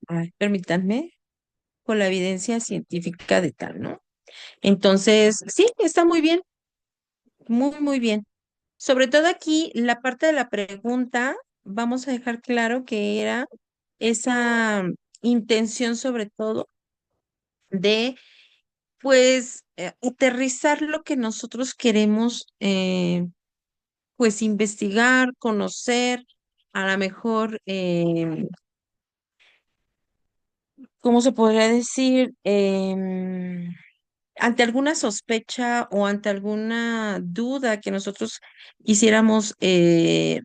Ay, permítanme, con la evidencia científica de tal, ¿no? Entonces, sí, está muy bien, muy, muy bien. Sobre todo aquí, la parte de la pregunta, vamos a dejar claro que era esa intención sobre todo de, pues, aterrizar lo que nosotros queremos, pues, investigar, conocer, a lo mejor, ¿cómo se podría decir? Ante alguna sospecha o ante alguna duda que nosotros quisiéramos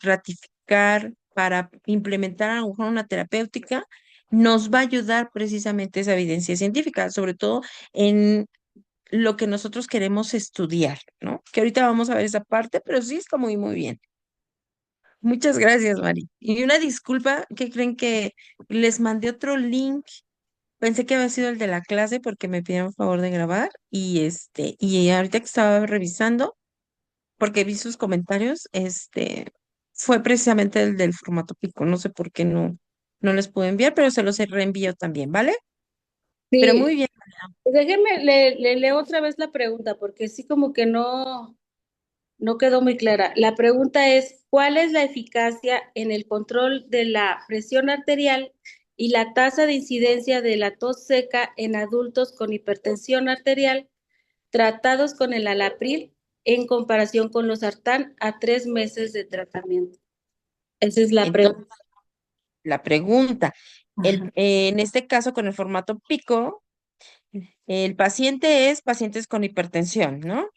ratificar para implementar a lo mejor una terapéutica, nos va a ayudar precisamente esa evidencia científica, sobre todo en lo que nosotros queremos estudiar, ¿no? Que ahorita vamos a ver esa parte, pero sí está muy, muy bien. Muchas gracias, Mari. Y una disculpa, ¿qué creen que les mandé otro link? Pensé que había sido el de la clase porque me pidieron favor de grabar y ahorita que estaba revisando, porque vi sus comentarios, fue precisamente el del formato pico. No sé por qué no les pude enviar, pero se los reenvío también, ¿vale? Pero muy Sí, bien. déjeme, le leo otra vez la pregunta porque sí como que no quedó muy clara. La pregunta es, ¿cuál es la eficacia en el control de la presión arterial y la tasa de incidencia de la tos seca en adultos con hipertensión arterial tratados con el alapril en comparación con los sartán a 3 meses de tratamiento? Esa es la Entonces, pregunta. la pregunta, Ajá. en este caso con el formato pico, el paciente es pacientes con hipertensión, ¿no?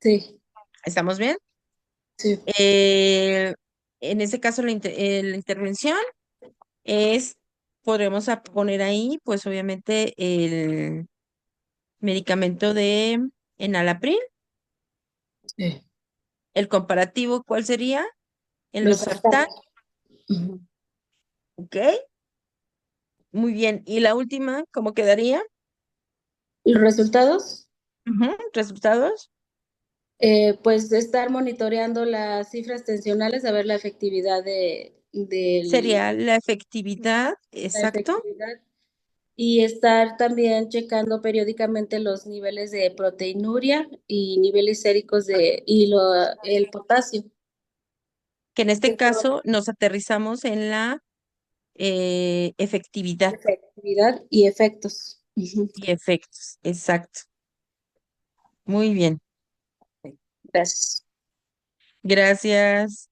Sí, ¿Estamos bien? sí. Eh, en este caso, la intervención es, podremos poner ahí, pues obviamente el medicamento de enalapril, Sí. el comparativo, ¿cuál sería? El Los sartán. losartán, Ujú. ¿ok? Muy bien. Y la última, ¿cómo quedaría? Los resultados, Ujú, resultados. pues estar monitoreando las cifras tensionales, a ver la efectividad Sería la efectividad, la exacto, efectividad y estar también checando periódicamente los niveles de proteinuria y niveles séricos el potasio. que en este Eso, caso nos aterrizamos en la efectividad efectividad y efectos. Ujú. y efectos, exacto. Muy bien. Gracias. Gracias.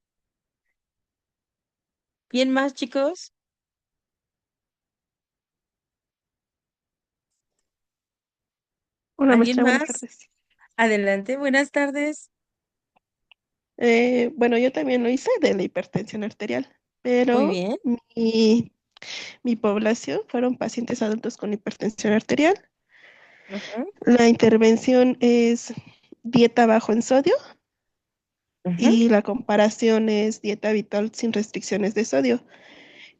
¿Bien más, chicos? Hola, ¿Alguien maestra, buenas más? tardes. Adelante, buenas tardes. Bueno, yo también lo hice de la hipertensión arterial, Muy pero bien. mi población fueron pacientes adultos con hipertensión arterial. Ujú, La intervención es dieta bajo en sodio ujú. y la comparación es dieta habitual sin restricciones de sodio.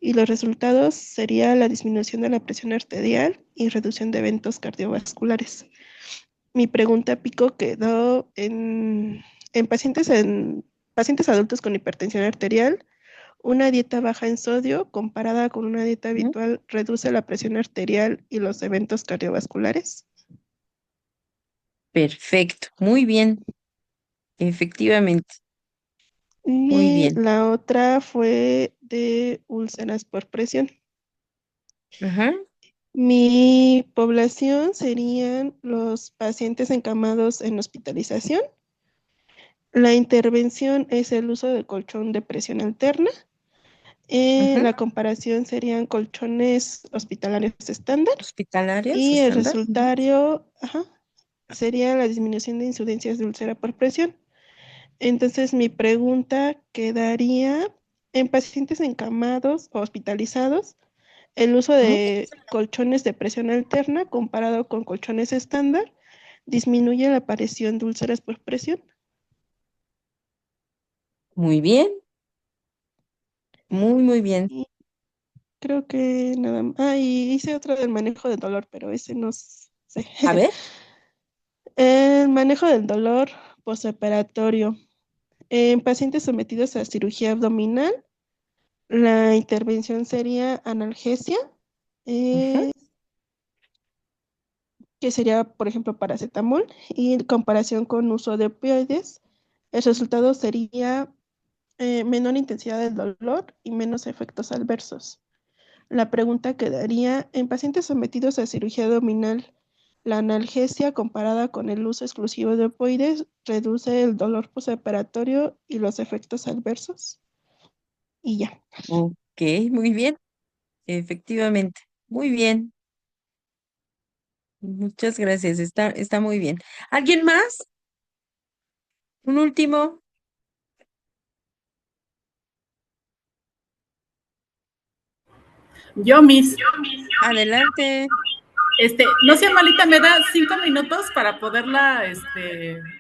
Y los resultados sería la disminución de la presión arterial y reducción de eventos cardiovasculares. Mi pregunta pico quedó en pacientes adultos con hipertensión arterial. Una dieta baja en sodio comparada con una dieta Ujú. habitual reduce la presión arterial y los eventos cardiovasculares. Perfecto, muy bien, efectivamente, muy Y bien. la otra fue de úlceras por presión. Ajá, Mi población serían los pacientes encamados en hospitalización. La intervención es el uso de colchón de presión alterna. ajá. La comparación serían colchones hospitalarios estándar Hospitalarios, y el estándar. Ujú. resultado, ajá, sería la disminución de incidencias de úlcera por presión. Entonces, mi pregunta quedaría, en pacientes encamados o hospitalizados, el uso Ujú. de colchones de presión alterna comparado con colchones estándar disminuye la aparición de úlceras por presión. Muy bien, muy, muy bien. Y creo que nada más. Ah, y hice otro del manejo del dolor, pero ese no sé. A ver, El manejo del dolor postoperatorio. En pacientes sometidos a cirugía abdominal, la intervención sería analgesia Ujú. eh, que sería, por ejemplo, paracetamol, y en comparación con uso de opioides, el resultado sería menor intensidad del dolor y menos efectos adversos. La pregunta quedaría, en pacientes sometidos a cirugía abdominal, ¿la analgesia comparada con el uso exclusivo de opioides reduce el dolor postoperatorio y los efectos adversos? Y ya. Ok, muy bien, efectivamente. Muy bien, muchas gracias, está muy bien. ¿Alguien más? ¿Un último? Yo, Miss, Adelante. no sea malita, me da 5 minutos para poderla,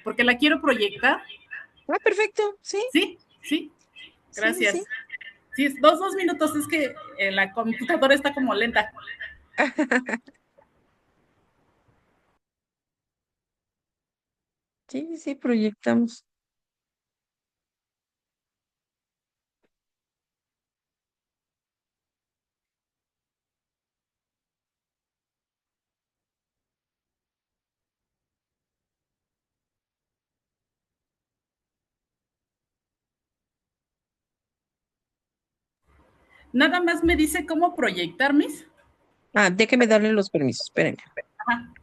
porque la quiero proyectar. Ah, perfecto, sí, Sí, sí, sí, gracias. sí. Sí, dos minutos, es que la computadora está como lenta. Sí, sí, proyectamos. Nada más me dice cómo proyectar, Miss. Ah, déjeme darle los permisos, espérenme. Ajá.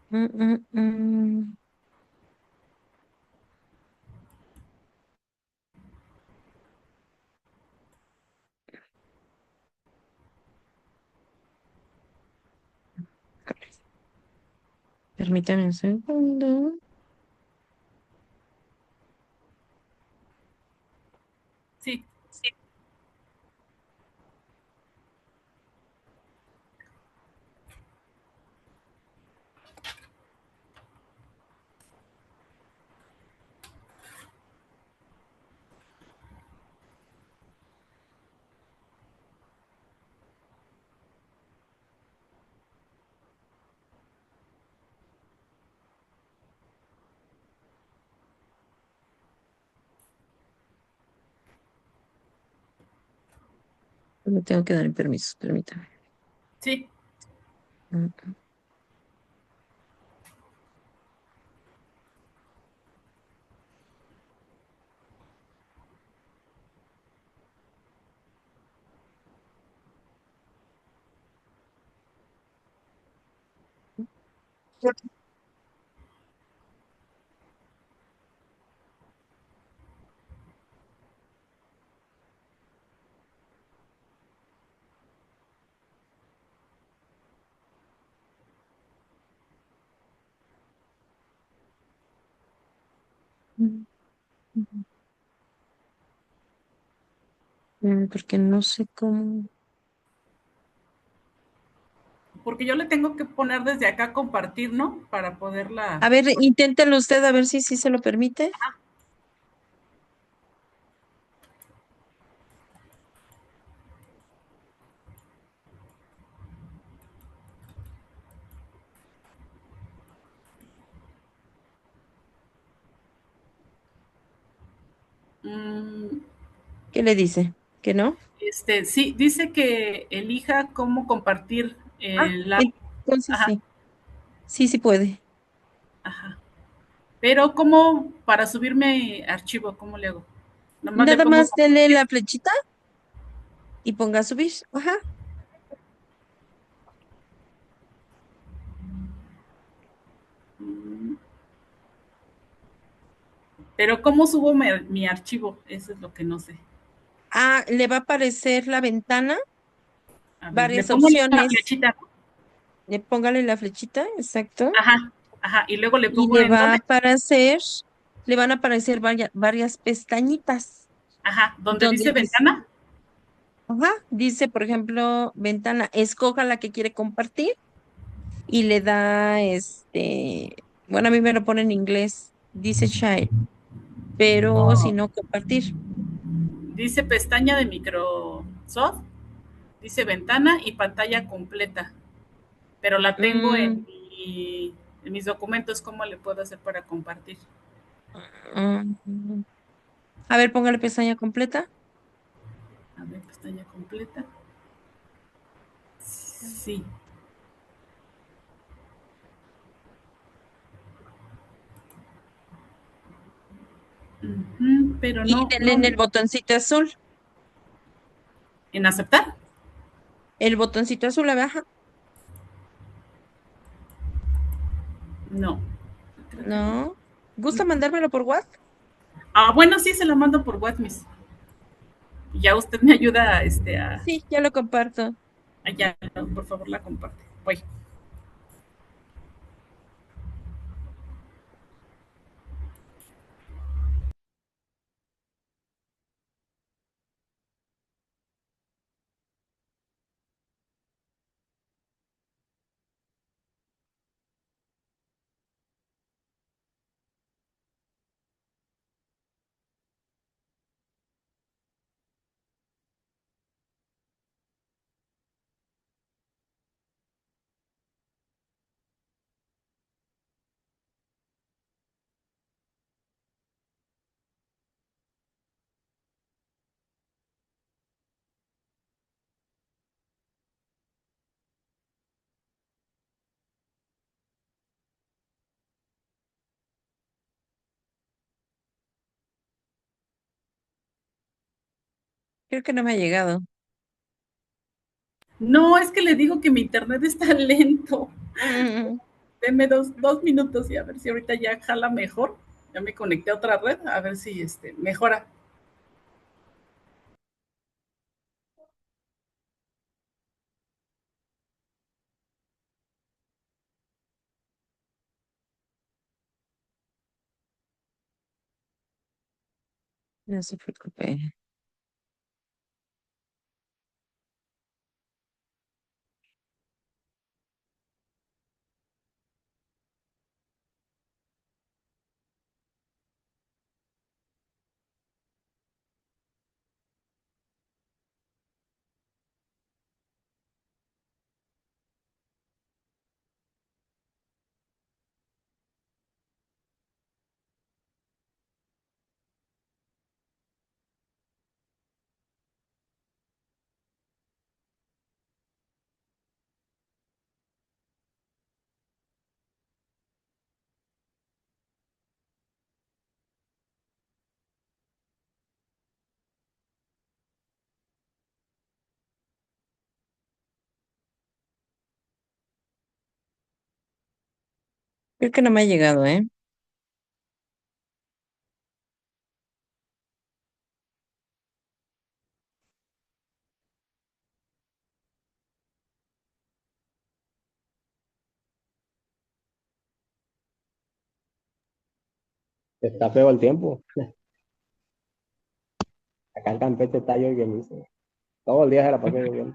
Mm, mm, mm. Permítame un segundo. Sí. Me tengo que dar el permiso, permítame. Sí. Mm, mm, mm. Porque no sé cómo. Porque yo le tengo que poner desde acá compartir, ¿no? Para A poderla. ver, inténtelo usted a ver si se lo permite. mm, ¿Qué le dice? ¿Que no? sí, dice que elija cómo compartir Ah, la. entonces Ajá, sí. Sí, sí puede. ajá. Pero, ¿cómo para subirme archivo? ¿Cómo le hago? Nomás le Nada pongo. más dele la flechita y ponga subir. Ajá. Pero, ¿cómo subo mi archivo? Eso es lo que no sé. Ah, le va a aparecer la ventana, A ver, le varias pongo la opciones. flechita. Póngale la flechita, exacto. Ajá, ajá. Y luego le Y pongo en dónde. le van a aparecer varias pestañitas Ajá, donde donde dice dice, ventana. ajá, dice, por ejemplo, ventana, escoja la que quiere compartir y le da bueno, a mí me lo pone en inglés, dice share, pero si Oh, no compartir. dice pestaña de Microsoft. Dice ventana y pantalla completa. Pero la tengo Mm, en mis documentos. ¿Cómo le puedo hacer para compartir? mm. A ver, póngale pestaña completa. A ver, pestaña completa. Sí. Ujú, pero Y no, denle no, en el botoncito azul. en aceptar. El botoncito azul abajo. No. No. ¿Gusta mandármelo por WhatsApp? Ah, bueno, sí, se la mando por WhatsApp. Y ya usted me ayuda Sí, ya lo comparto. allá, por favor, la comparte. Voy. Creo que no me ha llegado. No, es que le digo que mi internet está lento. Mm, Denme dos minutos y a ver si ahorita ya jala mejor. Ya me conecté a otra red, a ver si mejora. no se preocupe. Creo que no me ha llegado, ¿eh? Está feo el tiempo. Acá en Campeche está lloviendo. Todo el día se la pasó lloviendo.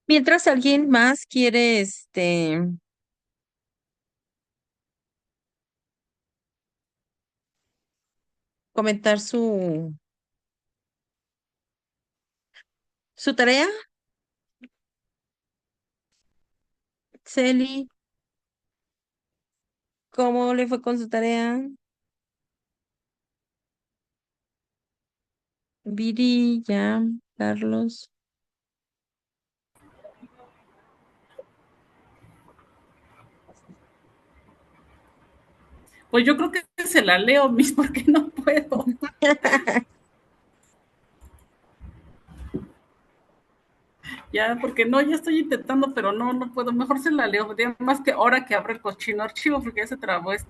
Mientras alguien más quiere, comentar su tarea, Celi, ¿cómo le fue con su tarea? Viri, ya, Carlos. Pues yo creo que se la leo, Miss, porque no puedo. Ya, porque no, ya estoy intentando, pero no, no puedo. Mejor se la leo. Más que ahora que abro el cochino archivo, porque ya se trabó esto.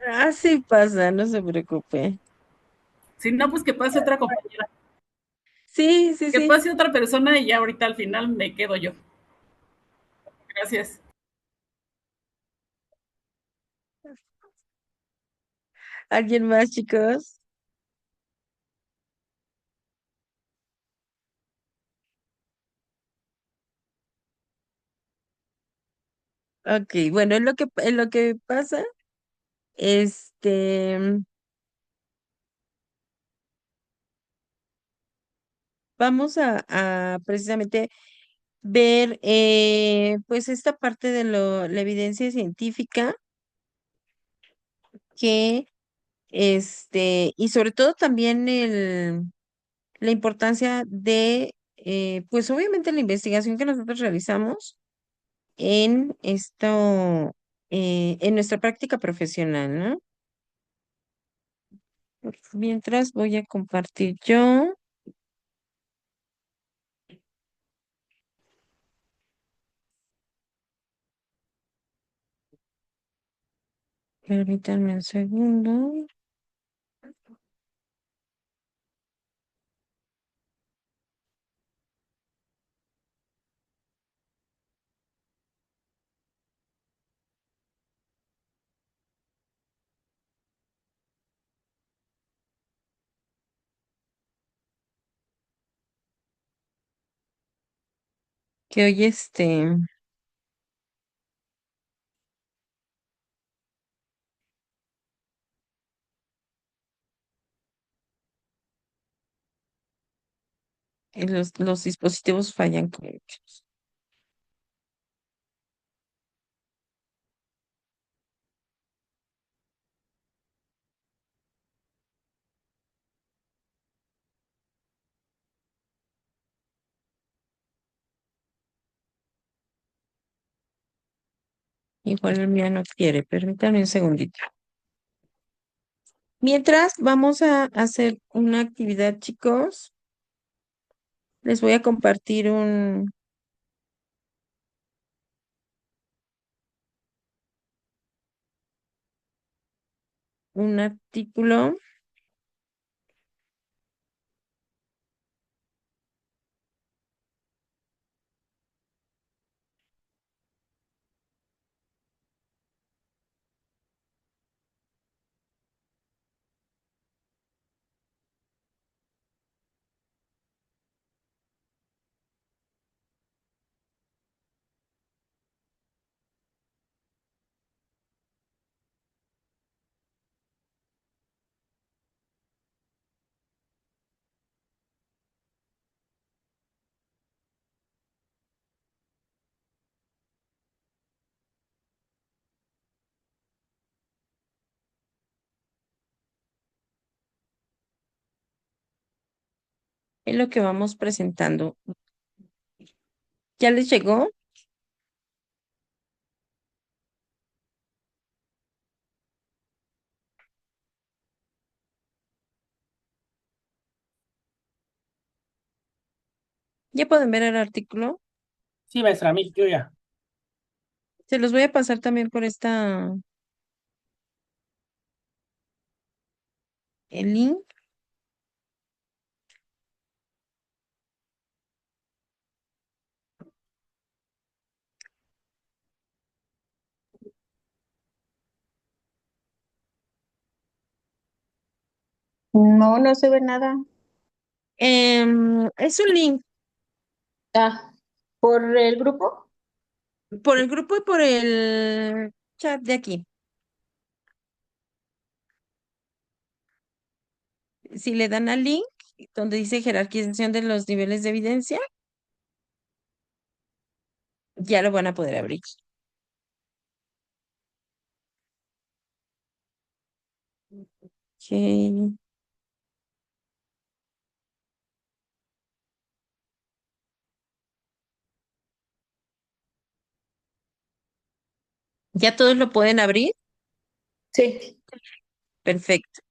Así pasa, no se preocupe. Si no, pues que pase otra compañera. Sí, sí, Que sí. pase otra persona y ya ahorita al final me quedo yo. Gracias. ¿Alguien más, chicos? Ok, bueno, es lo que pasa. Este, vamos a precisamente ver, pues, esta parte de la evidencia científica que, y sobre todo también la importancia de, pues, obviamente la investigación que nosotros realizamos en en nuestra práctica profesional, ¿no? Mientras voy a compartir yo, permítanme un segundo, que hoy los dispositivos fallan con muchos. Igual el mío no quiere, permítanme un segundito. Mientras vamos a hacer una actividad, chicos, les voy a compartir un artículo. Es lo que vamos presentando. ¿Ya les llegó? ¿Ya pueden ver el artículo? Sí, maestra, a mí, yo ya. Se los voy a pasar también por el link. No, no se ve nada. Es un link Ah, ¿por el grupo? por el grupo y por el chat de aquí. Si le dan al link donde dice jerarquización de los niveles de evidencia, ya lo van a poder abrir. Ok. ¿Ya todos lo pueden abrir? Sí. Perfecto.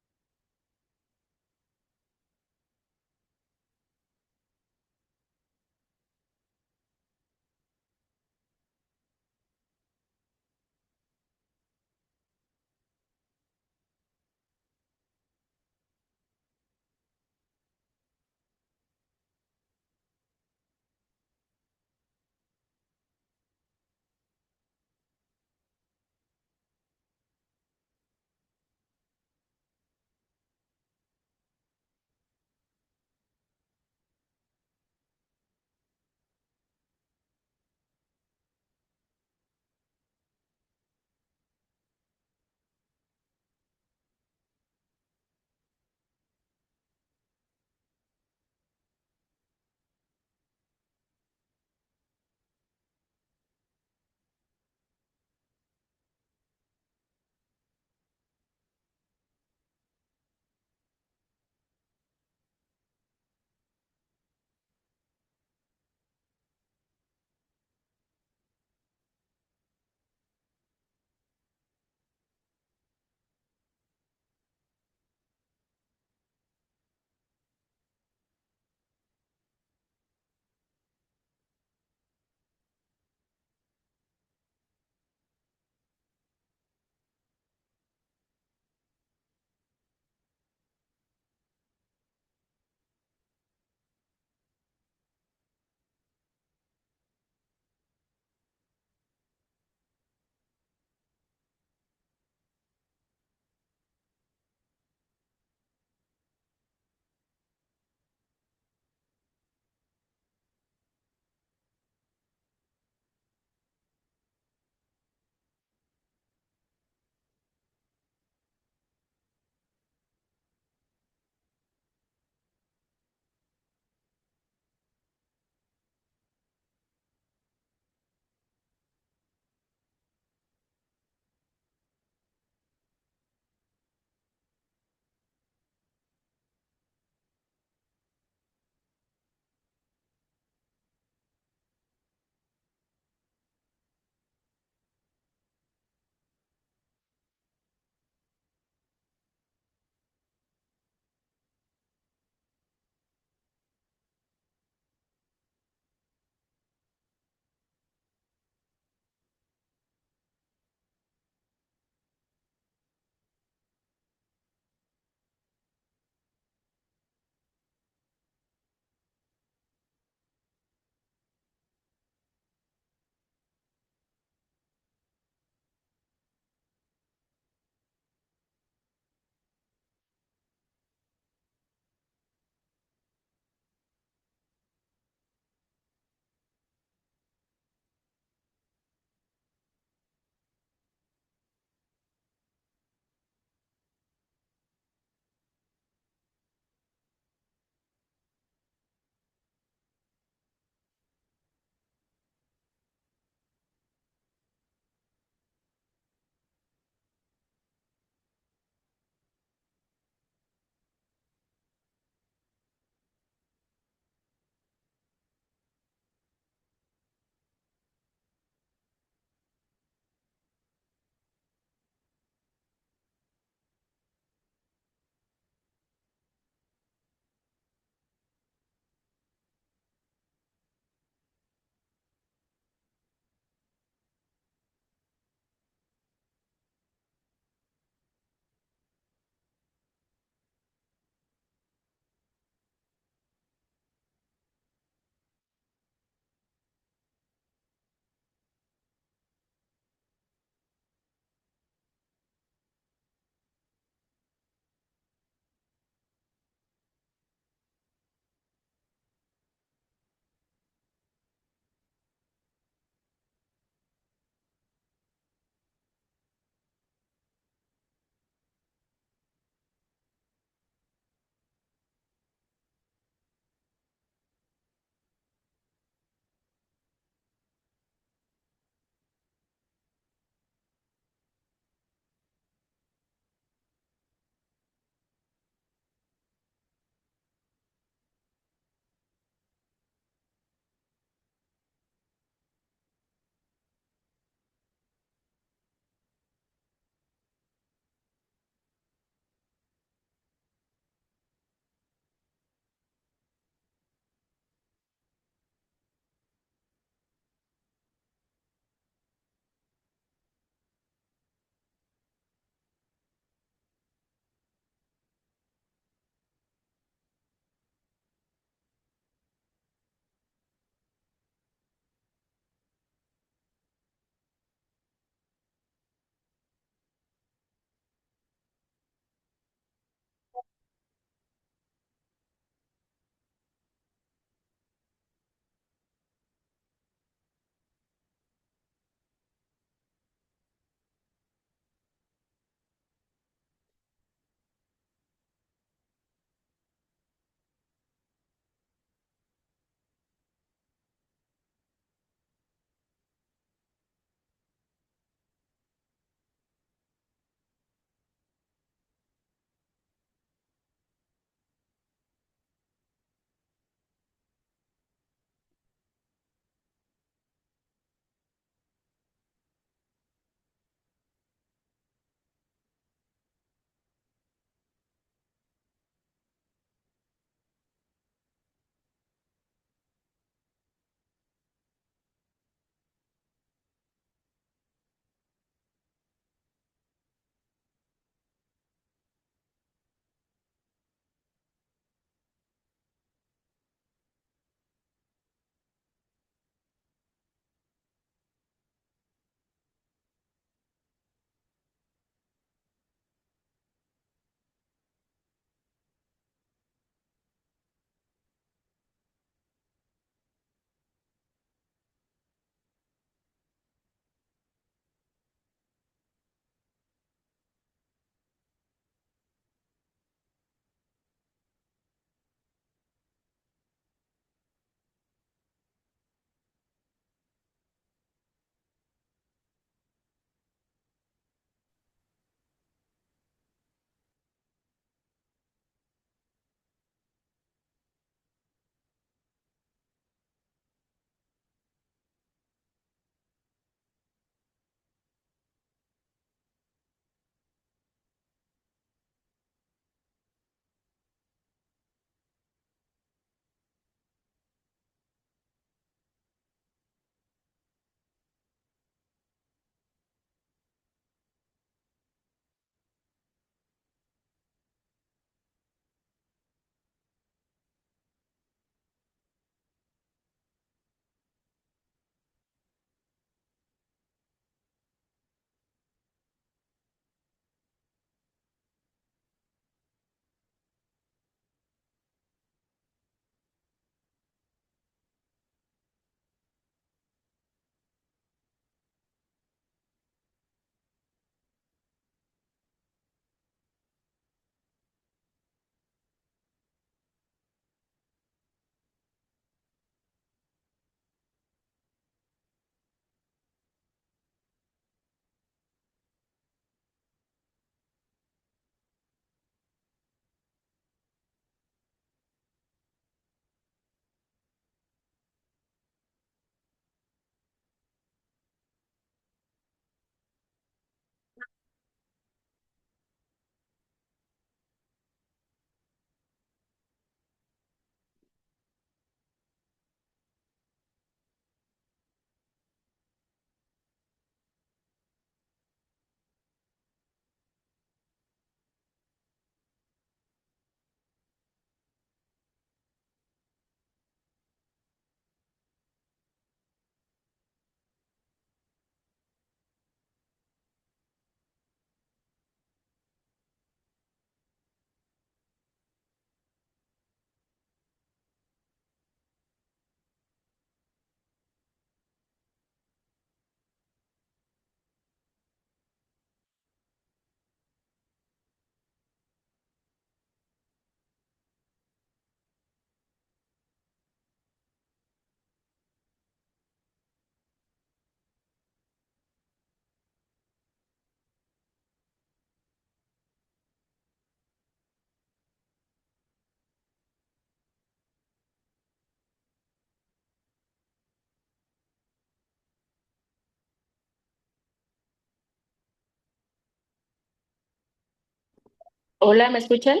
Hola, ¿me escuchan?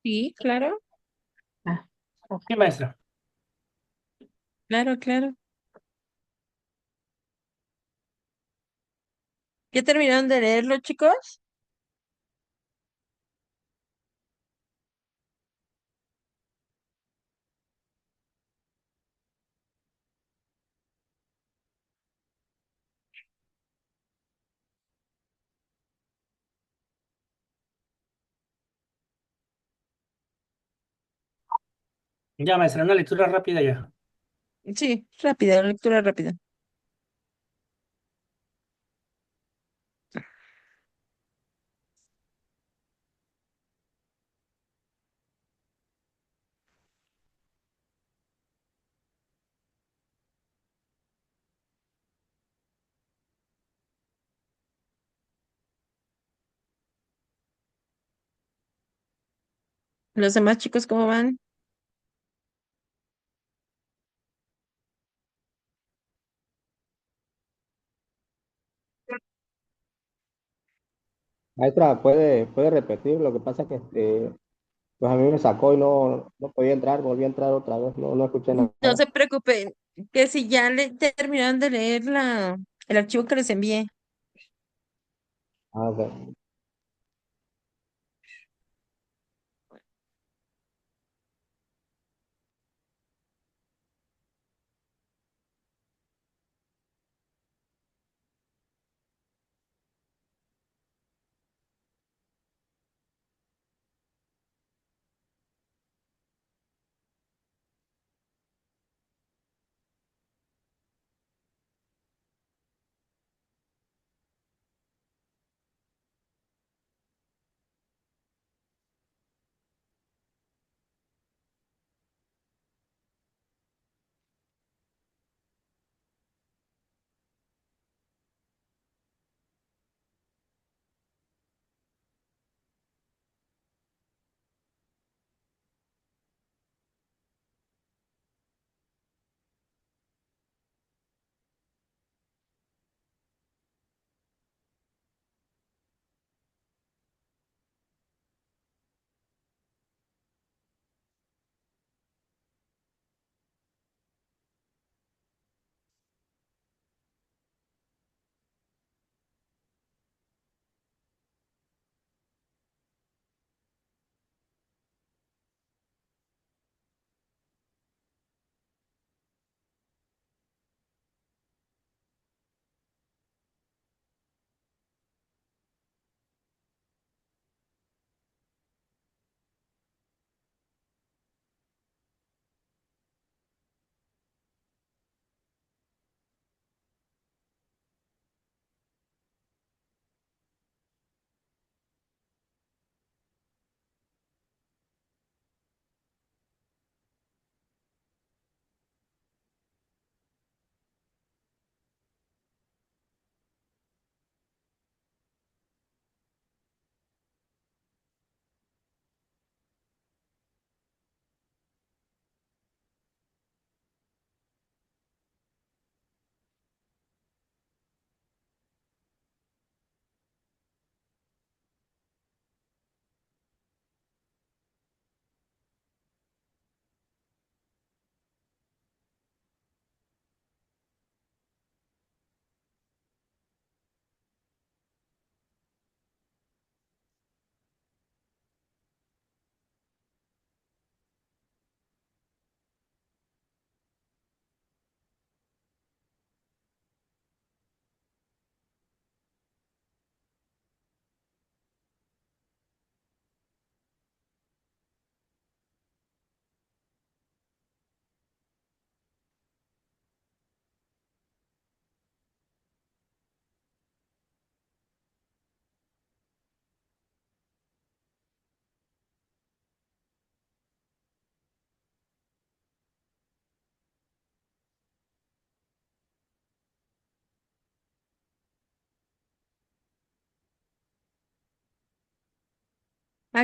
Sí, claro, Ah, ok. Sí, maestra. claro, claro. ¿Ya terminaron de leerlo, chicos? Ya, maestra, una lectura rápida ya. Sí, rápida, lectura rápida. ¿Los demás chicos cómo van? Maestra, puede repetir, lo que pasa es que pues a mí me sacó y no podía entrar, volví a entrar otra vez, no escuché No nada. se preocupen, que si ya terminaron de leer el archivo que les envié. Ah, ok.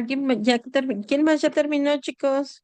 ¿Quién más ya terminó, chicos?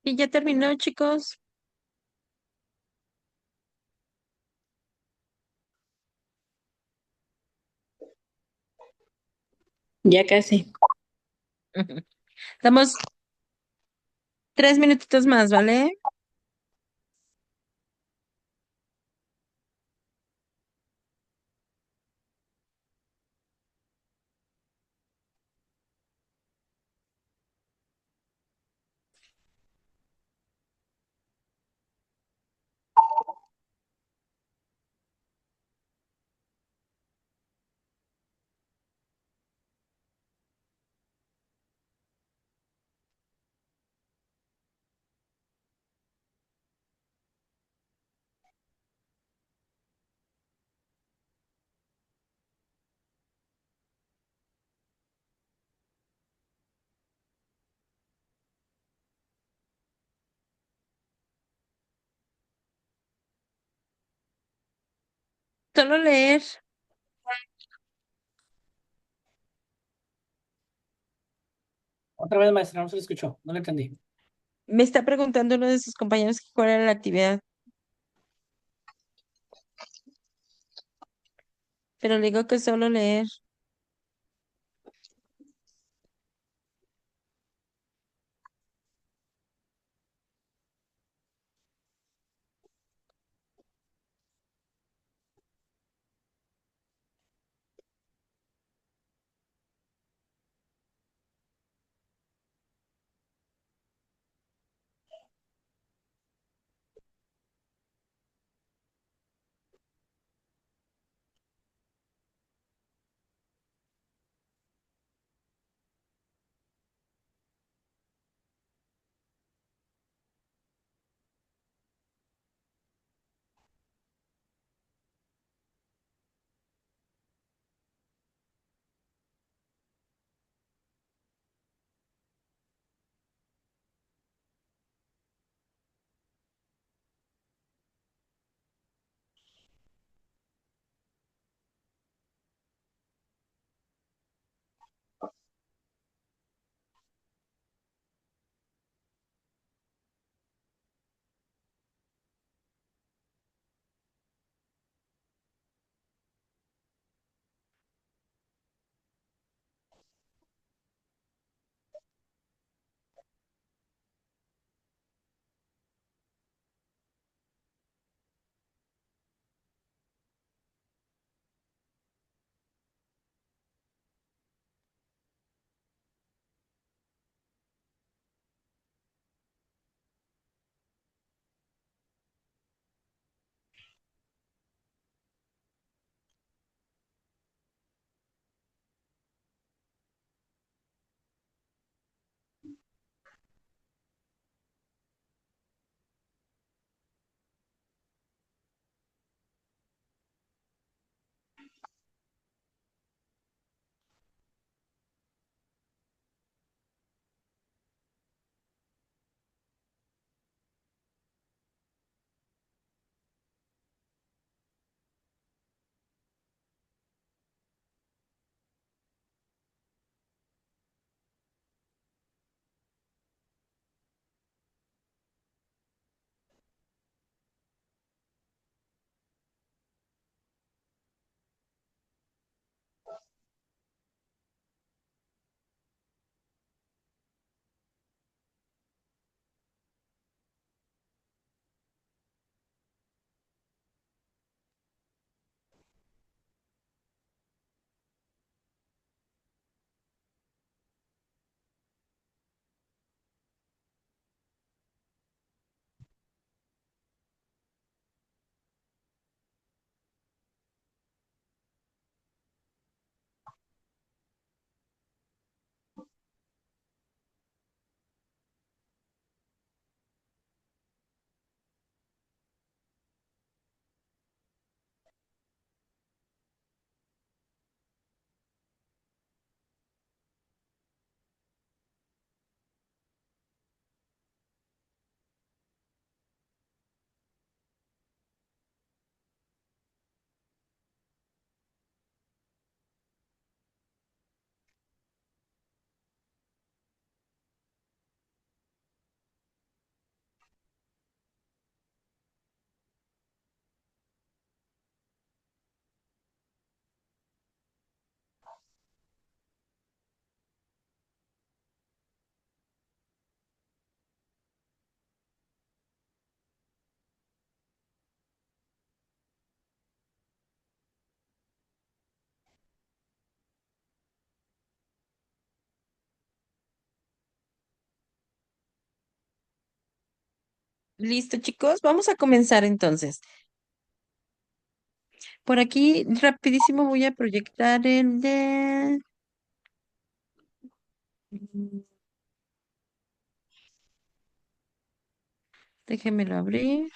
Y ya terminó, chicos. Ya casi. Ujú. Damos 3 minutitos más, ¿vale? Solo leer. Otra vez, maestra, no se lo escuchó, no lo entendí. Me está preguntando uno de sus compañeros que cuál era la actividad, pero le digo que solo leer. Listo, chicos, vamos a comenzar entonces. Por aquí, rapidísimo, voy a proyectar el de... Déjenmelo abrir.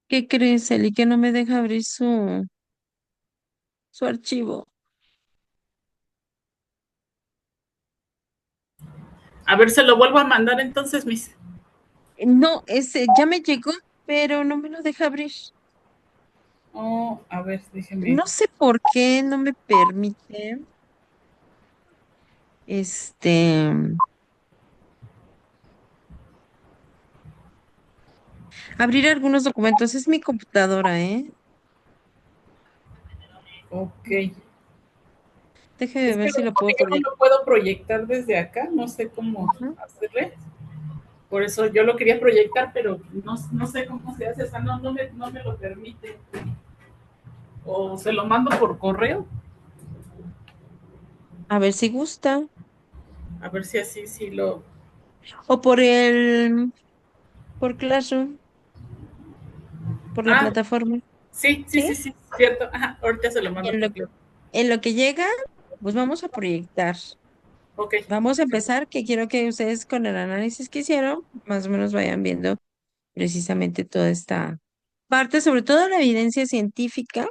¿Qué crees, Eli? Que no me deja abrir su archivo. A ver, se lo vuelvo a mandar entonces, Miss. No, ese ya me llegó, pero no me lo deja abrir. Oh, a ver, déjeme. No sé por qué no me permite, este, abrir algunos documentos. Es mi computadora, ¿eh? Ok. Déjeme Es que ver si lo como puedo yo no proyectar. lo puedo proyectar desde acá, no sé cómo hacerle. Por eso yo lo quería proyectar, pero no sé cómo se hace, o sea, no me lo permite. O se lo mando por correo, A ver si gusta. a ver si así sí lo. O por Classroom, por la Ah, plataforma. ¿Sí? sí, cierto. Ajá, ahorita se lo mando En lo, por correo. en lo que llega, pues vamos a proyectar. Ok, Vamos a empezar, que quiero que ustedes con el análisis que hicieron, más o menos vayan viendo precisamente toda esta parte, sobre todo la evidencia científica.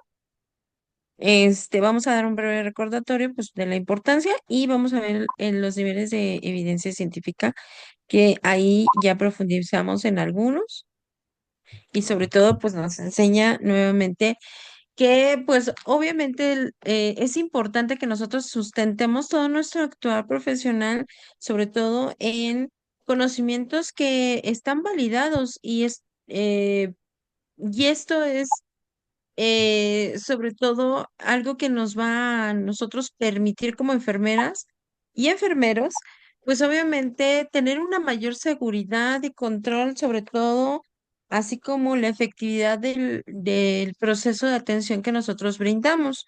Vamos a dar un breve recordatorio, pues, de la importancia y vamos a ver en los niveles de evidencia científica, que ahí ya profundizamos en algunos y sobre todo, pues, nos enseña nuevamente que pues obviamente es importante que nosotros sustentemos todo nuestro actuar profesional, sobre todo en conocimientos que están validados y esto es sobre todo algo que nos va a nosotros permitir como enfermeras y enfermeros, pues obviamente tener una mayor seguridad y control sobre todo, así como la efectividad del proceso de atención que nosotros brindamos.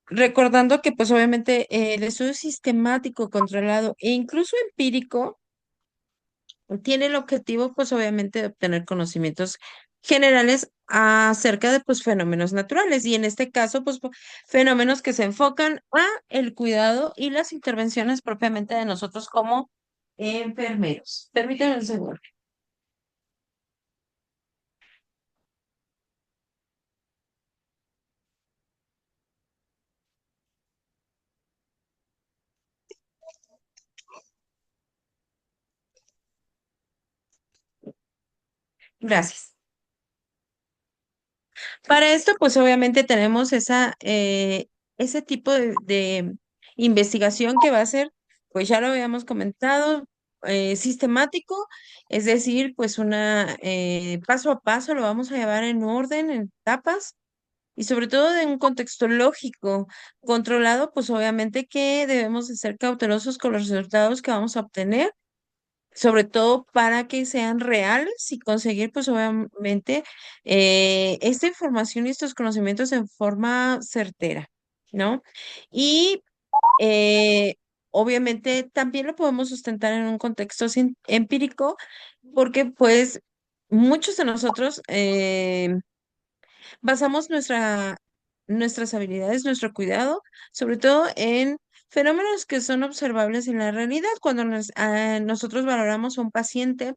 Recordando que pues obviamente el estudio sistemático, controlado e incluso empírico tiene el objetivo, pues obviamente, de obtener conocimientos generales acerca de pues fenómenos naturales y en este caso pues fenómenos que se enfocan a el cuidado y las intervenciones propiamente de nosotros como enfermeros. Permítanme un segundo. Gracias. Para esto, pues obviamente tenemos ese tipo de investigación que va a ser, pues ya lo habíamos comentado, sistemático, es decir, pues una paso a paso lo vamos a llevar en orden, en etapas, y sobre todo en un contexto lógico, controlado, pues obviamente que debemos de ser cautelosos con los resultados que vamos a obtener sobre todo para que sean reales y conseguir, pues obviamente, esta información y estos conocimientos en forma certera, ¿no? Y eh, obviamente también lo podemos sustentar en un contexto empírico, porque pues muchos de nosotros basamos nuestras habilidades, nuestro cuidado, sobre todo en fenómenos que son observables en la realidad. Cuando nosotros valoramos a un paciente,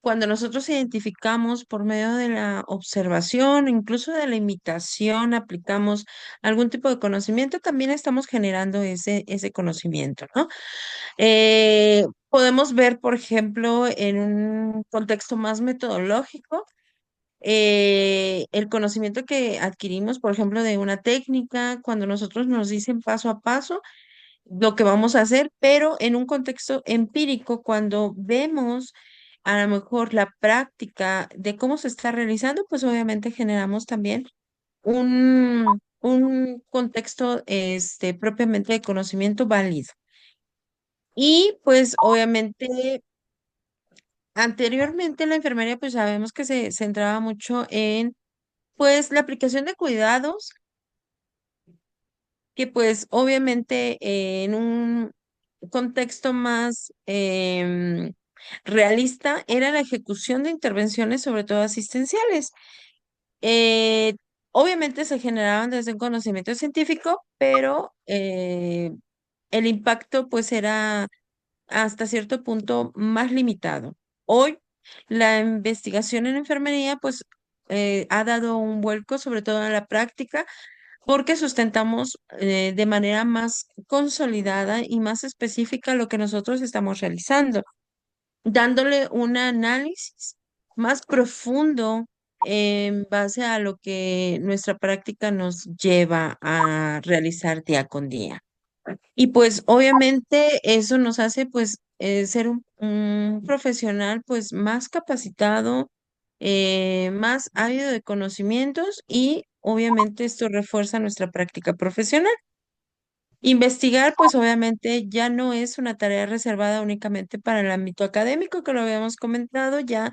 cuando nosotros identificamos por medio de la observación, incluso de la imitación, aplicamos algún tipo de conocimiento, también estamos generando ese conocimiento, ¿no? Podemos ver, por ejemplo, en un contexto más metodológico, el conocimiento que adquirimos, por ejemplo, de una técnica, cuando nosotros nos dicen paso a paso lo que vamos a hacer, pero en un contexto empírico, cuando vemos a lo mejor la práctica de cómo se está realizando, pues obviamente generamos también un contexto propiamente de conocimiento válido. Y pues obviamente anteriormente la enfermería pues sabemos que se centraba mucho en pues la aplicación de cuidados que pues obviamente en un contexto más realista era la ejecución de intervenciones sobre todo asistenciales. Eh, Obviamente se generaban desde un conocimiento científico, pero el impacto pues era hasta cierto punto más limitado. Hoy la investigación en enfermería pues ha dado un vuelco sobre todo en la práctica porque sustentamos de manera más consolidada y más específica lo que nosotros estamos realizando, dándole un análisis más profundo en base a lo que nuestra práctica nos lleva a realizar día con día. Y pues obviamente eso nos hace pues ser un profesional pues más capacitado, más ávido de conocimientos y obviamente esto refuerza nuestra práctica profesional. Investigar pues obviamente ya no es una tarea reservada únicamente para el ámbito académico, que lo habíamos comentado, ya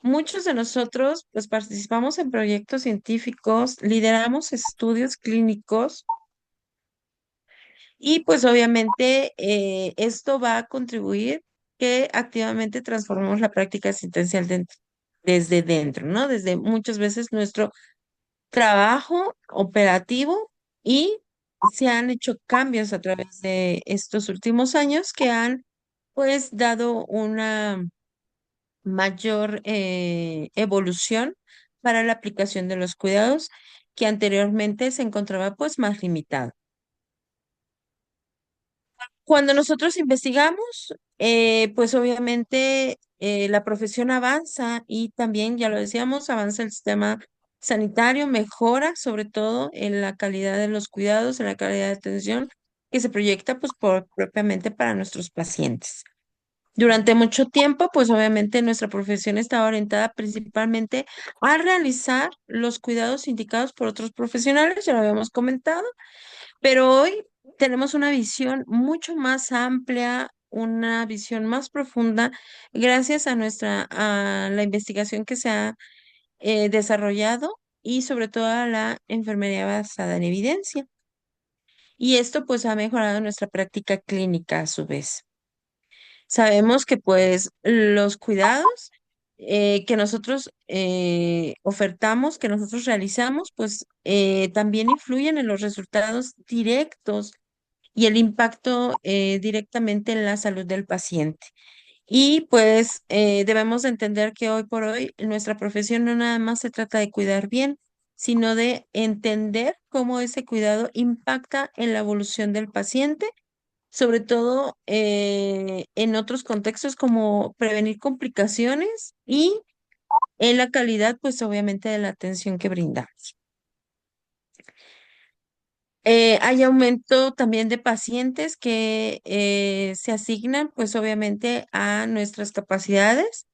muchos de nosotros pues participamos en proyectos científicos, lideramos estudios clínicos y pues obviamente esto va a contribuir que activamente transformemos la práctica asistencial desde dentro, ¿no? Desde muchas veces nuestro trabajo operativo y se han hecho cambios a través de estos últimos años que han pues dado una mayor evolución para la aplicación de los cuidados que anteriormente se encontraba pues más limitado. Cuando nosotros investigamos, pues obviamente la profesión avanza y también, ya lo decíamos, avanza el sistema sanitario, mejora sobre todo en la calidad de los cuidados, en la calidad de atención que se proyecta pues propiamente para nuestros pacientes. Durante mucho tiempo, pues obviamente nuestra profesión estaba orientada principalmente a realizar los cuidados indicados por otros profesionales, ya lo habíamos comentado, pero hoy tenemos una visión mucho más amplia, una visión más profunda, gracias a la investigación que se ha desarrollado y sobre todo a la enfermería basada en evidencia. Y esto pues ha mejorado nuestra práctica clínica a su vez. Sabemos que pues los cuidados que nosotros ofertamos, que nosotros realizamos, pues también influyen en los resultados directos y el impacto directamente en la salud del paciente. Y pues debemos de entender que hoy por hoy nuestra profesión no nada más se trata de cuidar bien, sino de entender cómo ese cuidado impacta en la evolución del paciente, sobre todo en otros contextos como prevenir complicaciones y en la calidad, pues obviamente de la atención que brindamos. Hay aumento también de pacientes que se asignan, pues obviamente, a nuestras capacidades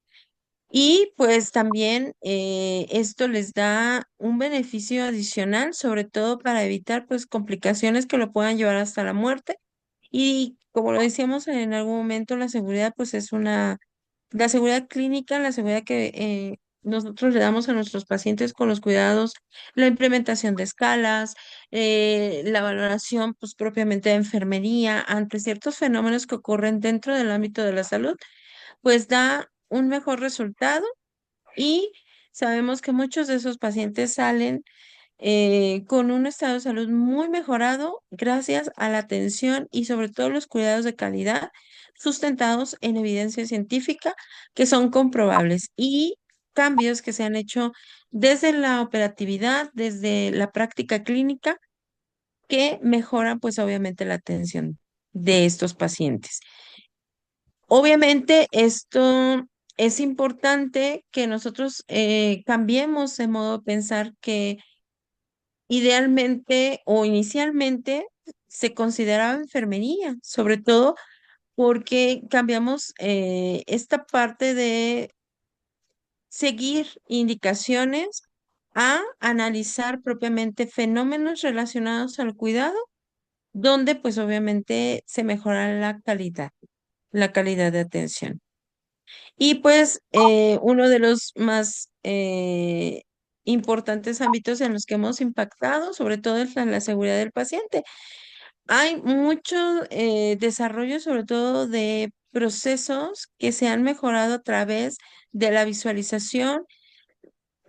y pues también esto les da un beneficio adicional, sobre todo para evitar pues complicaciones que lo puedan llevar hasta la muerte. Y como lo decíamos en algún momento, la seguridad pues es la seguridad clínica, la seguridad que nosotros le damos a nuestros pacientes con los cuidados, la implementación de escalas, la valoración pues propiamente de enfermería ante ciertos fenómenos que ocurren dentro del ámbito de la salud, pues da un mejor resultado y sabemos que muchos de esos pacientes salen con un estado de salud muy mejorado gracias a la atención y sobre todo los cuidados de calidad sustentados en evidencia científica que son comprobables y cambios que se han hecho desde la operatividad, desde la práctica clínica, que mejoran pues obviamente la atención de estos pacientes. Obviamente esto es importante que nosotros cambiemos de modo de pensar que idealmente o inicialmente se consideraba enfermería, sobre todo porque cambiamos esta parte de seguir indicaciones a analizar propiamente fenómenos relacionados al cuidado, donde pues obviamente se mejora la calidad de atención. Y pues uno de los más importantes ámbitos en los que hemos impactado, sobre todo es la seguridad del paciente. Hay mucho desarrollo, sobre todo de procesos que se han mejorado a través de la visualización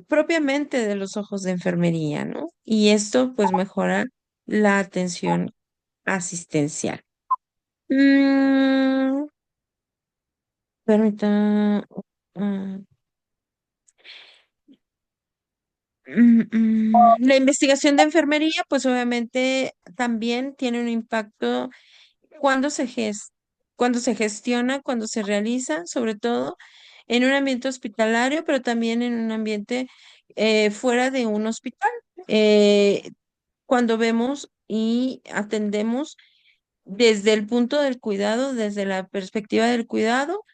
propiamente de los ojos de enfermería, ¿no? Y esto pues mejora la atención asistencial. Mm, permita- mm, La investigación de enfermería, pues obviamente también tiene un impacto cuando cuando se gestiona, cuando se realiza, sobre todo en un ambiente hospitalario, pero también en un ambiente fuera de un hospital. Eh, Cuando vemos y atendemos desde el punto del cuidado, desde la perspectiva del cuidado,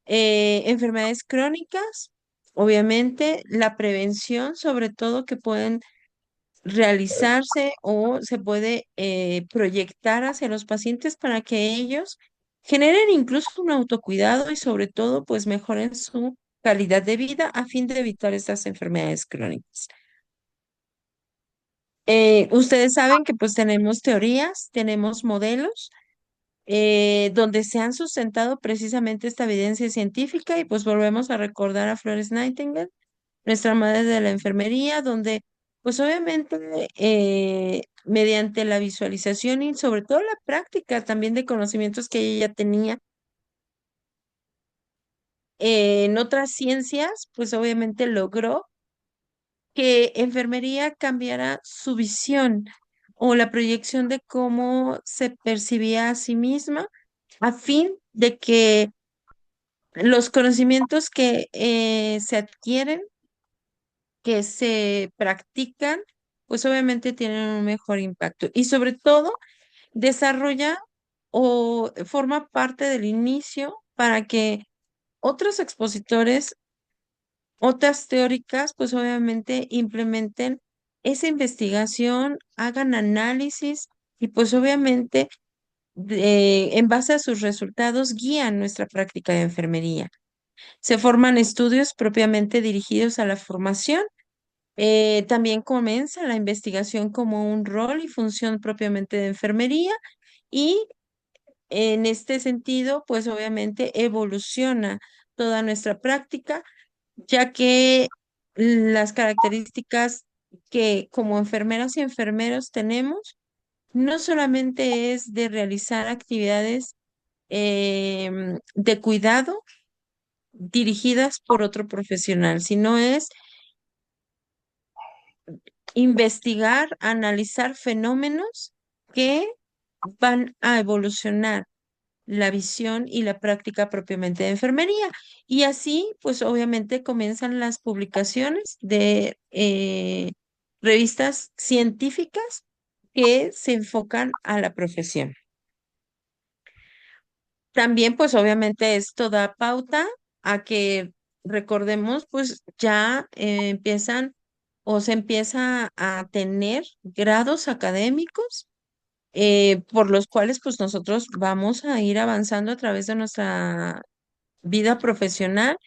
enfermedades crónicas, obviamente la prevención, sobre todo que pueden realizarse o se puede proyectar hacia los pacientes para que ellos generen incluso un autocuidado y sobre todo pues mejoren su calidad de vida a fin de evitar estas enfermedades crónicas. Ustedes saben que pues tenemos teorías, tenemos modelos donde se han sustentado precisamente esta evidencia científica y pues volvemos a recordar a Florence Nightingale, nuestra madre de la enfermería, donde pues obviamente mediante la visualización y sobre todo la práctica también de conocimientos que ella ya tenía en otras ciencias, pues obviamente logró que enfermería cambiara su visión o la proyección de cómo se percibía a sí misma a fin de que los conocimientos que se adquieren, que se practican, pues obviamente tienen un mejor impacto y sobre todo desarrolla o forma parte del inicio para que otros expositores, otras teóricas, pues obviamente implementen esa investigación, hagan análisis y pues obviamente en base a sus resultados guían nuestra práctica de enfermería. Se forman estudios propiamente dirigidos a la formación. También comienza la investigación como un rol y función propiamente de enfermería y en este sentido, pues obviamente evoluciona toda nuestra práctica, ya que las características que como enfermeras y enfermeros tenemos no solamente es de realizar actividades de cuidado dirigidas por otro profesional, sino es investigar, analizar fenómenos que van a evolucionar la visión y la práctica propiamente de enfermería. Y así, pues obviamente comienzan las publicaciones de revistas científicas que se enfocan a la profesión. También, pues obviamente esto da pauta a que recordemos, pues ya empiezan o se empieza a tener grados académicos por los cuales pues nosotros vamos a ir avanzando a través de nuestra vida profesional,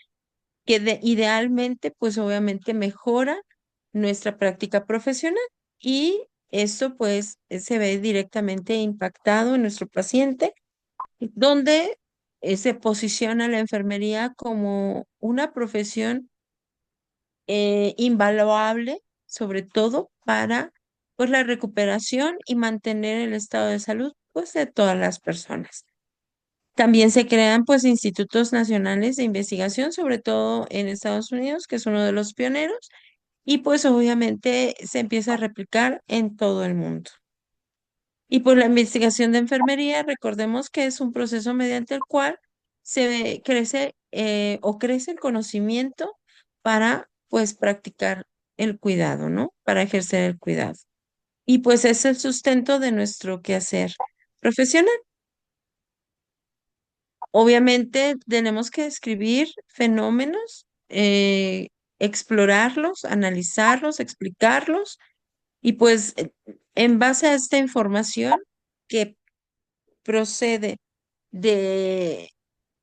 que idealmente pues obviamente mejora nuestra práctica profesional y esto pues se ve directamente impactado en nuestro paciente donde se posiciona la enfermería como una profesión invaluable, sobre todo para pues, la recuperación y mantener el estado de salud pues, de todas las personas. También se crean pues institutos nacionales de investigación, sobre todo en Estados Unidos, que es uno de los pioneros, y pues obviamente se empieza a replicar en todo el mundo. Y pues la investigación de enfermería, recordemos que es un proceso mediante el cual crece o crece el conocimiento para pues practicar el cuidado, ¿no? Para ejercer el cuidado. Y pues es el sustento de nuestro quehacer profesional. Obviamente tenemos que describir fenómenos explorarlos, analizarlos, explicarlos y pues en base a esta información que procede de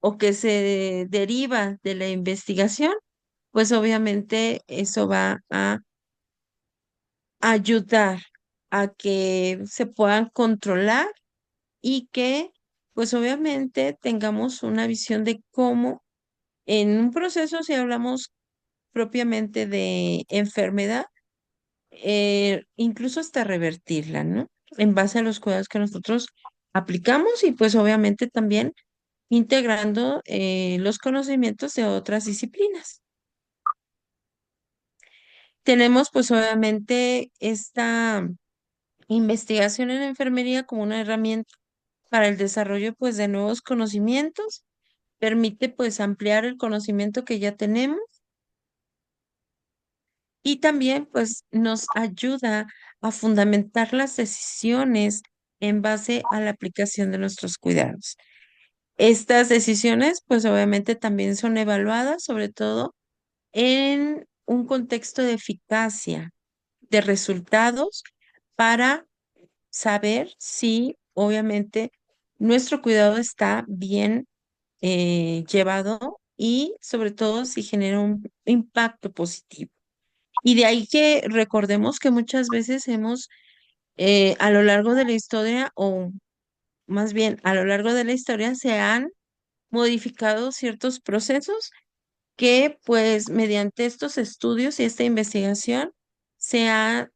o que se deriva de la investigación, pues obviamente eso va a ayudar a que se puedan controlar y que pues obviamente tengamos una visión de cómo en un proceso, si hablamos propiamente de enfermedad, incluso hasta revertirla, ¿no? En base a los cuidados que nosotros aplicamos y pues obviamente también integrando los conocimientos de otras disciplinas. Tenemos pues obviamente esta investigación en enfermería como una herramienta para el desarrollo pues de nuevos conocimientos, permite pues ampliar el conocimiento que ya tenemos y también pues nos ayuda a fundamentar las decisiones en base a la aplicación de nuestros cuidados. Estas decisiones pues obviamente también son evaluadas sobre todo en un contexto de eficacia, de resultados para saber si obviamente nuestro cuidado está bien llevado y sobre todo si genera un impacto positivo. Y de ahí que recordemos que muchas veces hemos, a lo largo de la historia, o más bien a lo largo de la historia, se han modificado ciertos procesos que pues mediante estos estudios y esta investigación se ha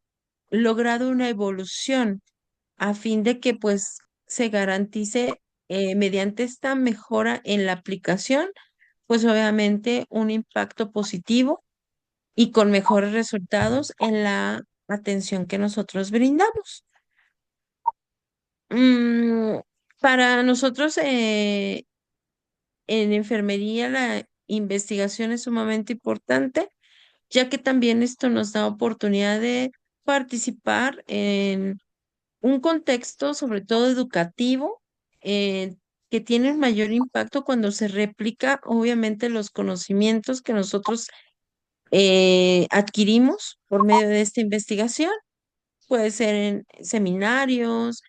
logrado una evolución a fin de que pues se garantice mediante esta mejora en la aplicación, pues obviamente un impacto positivo y con mejores resultados en la atención que nosotros brindamos. Mm, para nosotros en enfermería la investigación es sumamente importante, ya que también esto nos da oportunidad de participar en un contexto, sobre todo educativo, que tiene un mayor impacto cuando se replica, obviamente, los conocimientos que nosotros adquirimos por medio de esta investigación. Puede ser en seminarios,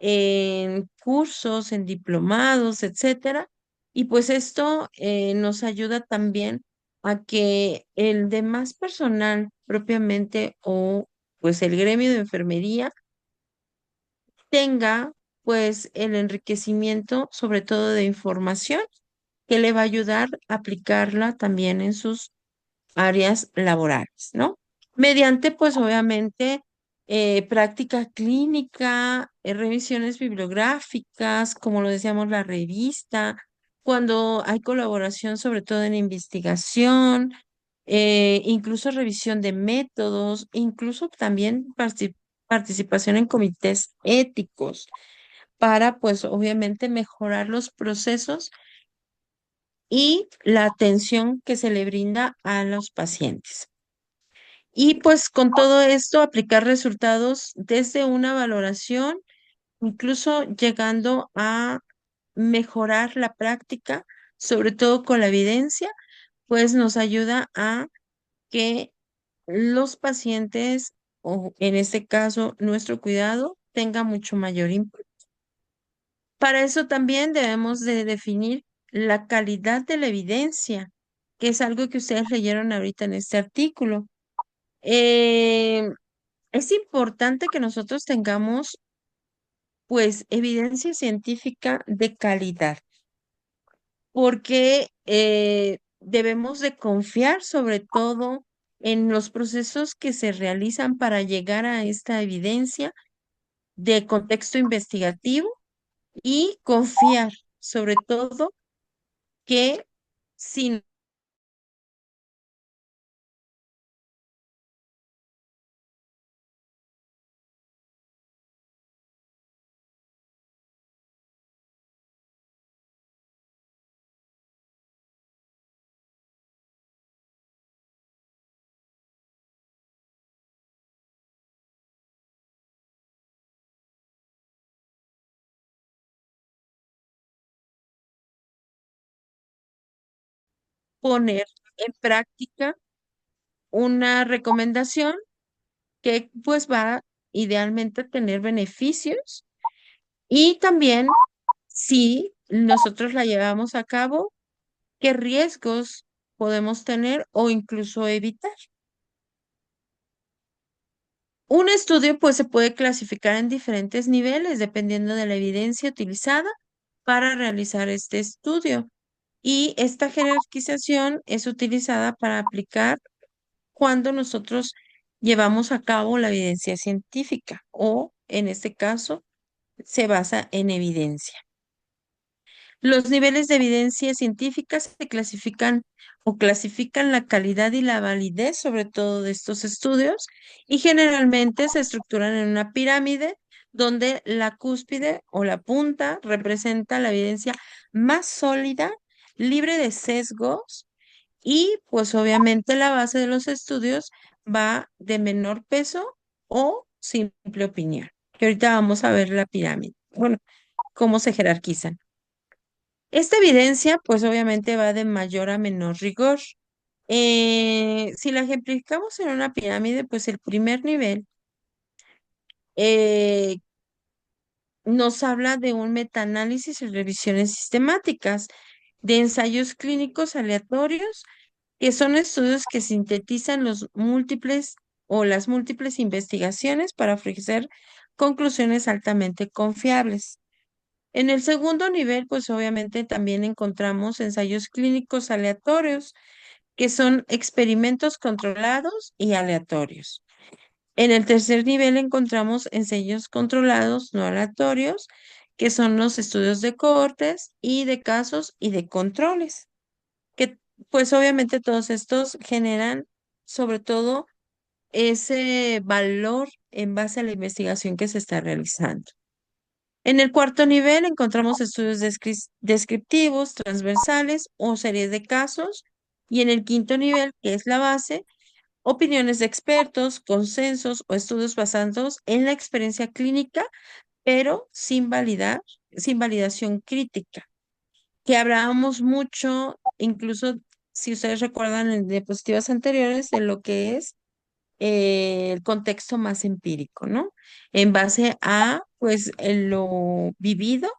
en cursos, en diplomados, etcétera. Y pues esto nos ayuda también a que el demás personal propiamente o pues el gremio de enfermería tenga pues el enriquecimiento sobre todo de información que le va a ayudar a aplicarla también en sus áreas laborales, ¿no? Mediante, pues obviamente, práctica clínica, revisiones bibliográficas, como lo decíamos, la revista, cuando hay colaboración, sobre todo en investigación, incluso revisión de métodos, incluso también participación en comités éticos para, pues, obviamente, mejorar los procesos y la atención que se le brinda a los pacientes. Y pues con todo esto, aplicar resultados desde una valoración, incluso llegando a mejorar la práctica, sobre todo con la evidencia, pues nos ayuda a que los pacientes, o en este caso nuestro cuidado, tenga mucho mayor impacto. Para eso también debemos de definir la calidad de la evidencia, que es algo que ustedes leyeron ahorita en este artículo. Eh, es importante que nosotros tengamos, pues, evidencia científica de calidad, porque debemos de confiar sobre todo en los procesos que se realizan para llegar a esta evidencia de contexto investigativo y confiar sobre todo que si poner en práctica una recomendación que pues va idealmente a tener beneficios y también si nosotros la llevamos a cabo, qué riesgos podemos tener o incluso evitar. Un estudio pues se puede clasificar en diferentes niveles dependiendo de la evidencia utilizada para realizar este estudio. Y esta jerarquización es utilizada para aplicar cuando nosotros llevamos a cabo la evidencia científica o, en este caso, se basa en evidencia. Los niveles de evidencia científica se clasifican o clasifican la calidad y la validez, sobre todo de estos estudios, y generalmente se estructuran en una pirámide donde la cúspide o la punta representa la evidencia más sólida, libre de sesgos, y pues obviamente la base de los estudios va de menor peso o simple opinión. Que ahorita vamos a ver la pirámide. Bueno, cómo se jerarquizan. Esta evidencia, pues obviamente va de mayor a menor rigor. Si la ejemplificamos en una pirámide, pues el primer nivel eh, nos habla de un metaanálisis y revisiones sistemáticas de ensayos clínicos aleatorios, que son estudios que sintetizan los múltiples o las múltiples investigaciones para ofrecer conclusiones altamente confiables. En el segundo nivel, pues obviamente también encontramos ensayos clínicos aleatorios, que son experimentos controlados y aleatorios. En el tercer nivel encontramos ensayos controlados no aleatorios, que son los estudios de cohortes y de casos y de controles, que pues obviamente todos estos generan sobre todo ese valor en base a la investigación que se está realizando. En el cuarto nivel encontramos estudios descriptivos, transversales o series de casos. Y en el quinto nivel, que es la base, opiniones de expertos, consensos o estudios basados en la experiencia clínica, pero sin validación crítica, que hablábamos mucho, incluso si ustedes recuerdan en diapositivas anteriores, de lo que es el contexto más empírico, ¿no? En base a, pues, lo vivido,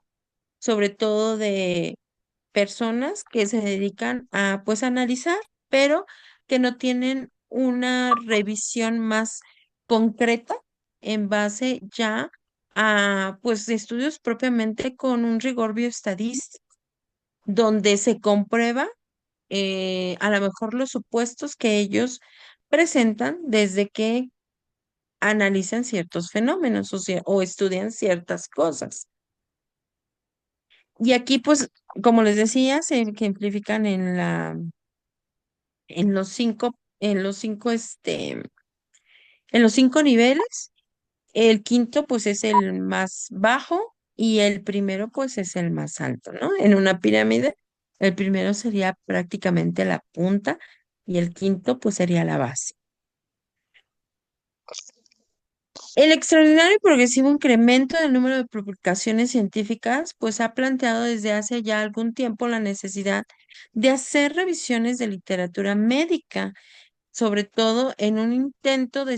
sobre todo de personas que se dedican a, pues, analizar, pero que no tienen una revisión más concreta en base ya a, pues, estudios propiamente con un rigor bioestadístico, donde se comprueba a lo mejor los supuestos que ellos presentan desde que analizan ciertos fenómenos o estudian ciertas cosas. Y aquí, pues, como les decía, se ejemplifican en los cinco niveles. El quinto, pues, es el más bajo y el primero, pues, es el más alto, ¿no? En una pirámide, el primero sería prácticamente la punta y el quinto, pues, sería la base. El extraordinario y progresivo incremento del número de publicaciones científicas, pues ha planteado desde hace ya algún tiempo la necesidad de hacer revisiones de literatura médica, sobre todo en un intento de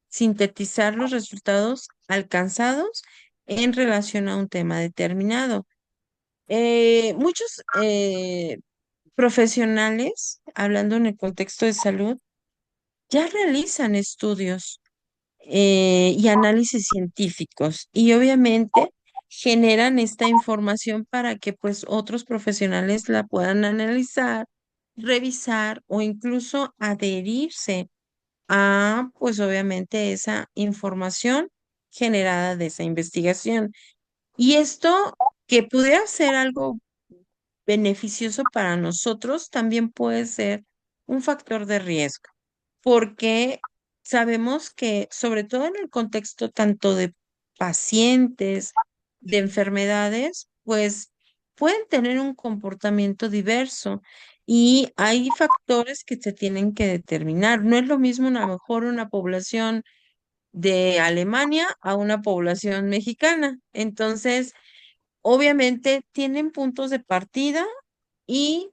sintetizar los resultados alcanzados en relación a un tema determinado. Muchos profesionales, hablando en el contexto de salud, ya realizan estudios y análisis científicos y obviamente generan esta información para que pues otros profesionales la puedan analizar, revisar o incluso adherirse a pues obviamente esa información generada de esa investigación. Y esto que pudiera ser algo beneficioso para nosotros también puede ser un factor de riesgo porque sabemos que, sobre todo en el contexto tanto de pacientes, de enfermedades, pues pueden tener un comportamiento diverso y hay factores que se tienen que determinar. No es lo mismo a lo mejor una población de Alemania a una población mexicana. Entonces, obviamente tienen puntos de partida y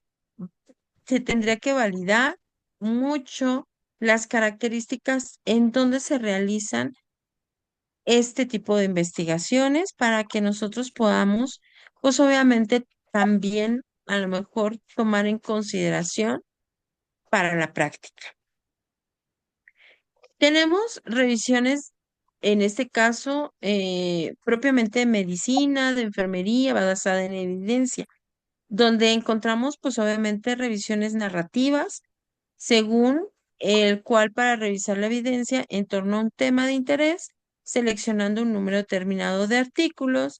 se tendría que validar mucho las características en donde se realizan este tipo de investigaciones para que nosotros podamos, pues obviamente también a lo mejor tomar en consideración para la práctica. Tenemos revisiones, en este caso, propiamente de medicina, de enfermería, basada en evidencia, donde encontramos, pues obviamente, revisiones narrativas, según el cual para revisar la evidencia en torno a un tema de interés, seleccionando un número determinado de artículos,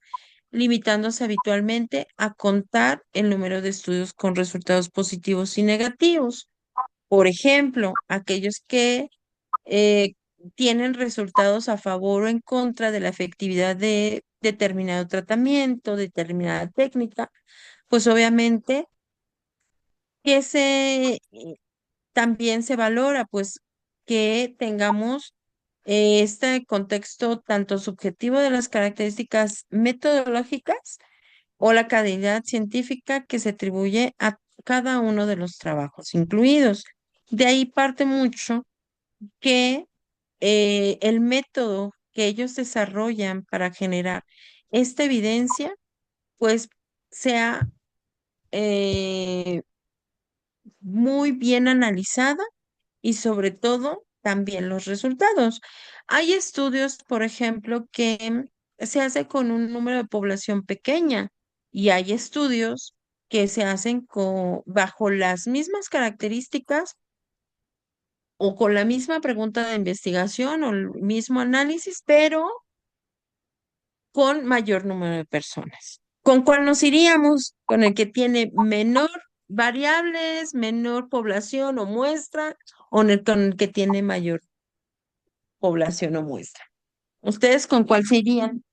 limitándose habitualmente a contar el número de estudios con resultados positivos y negativos. Por ejemplo, aquellos que eh, tienen resultados a favor o en contra de la efectividad de determinado tratamiento, determinada técnica, pues obviamente que también se valora, pues que tengamos este contexto tanto subjetivo de las características metodológicas o la calidad científica que se atribuye a cada uno de los trabajos incluidos. De ahí parte mucho que el método que ellos desarrollan para generar esta evidencia, pues sea muy bien analizada y sobre todo también los resultados. Hay estudios, por ejemplo, que se hace con un número de población pequeña y hay estudios que se hacen bajo las mismas características o con la misma pregunta de investigación o el mismo análisis, pero con mayor número de personas. ¿Con cuál nos iríamos? Con el que tiene menor variables, menor población o muestra, o con el que tiene mayor población o muestra. ¿Ustedes con cuál se irían?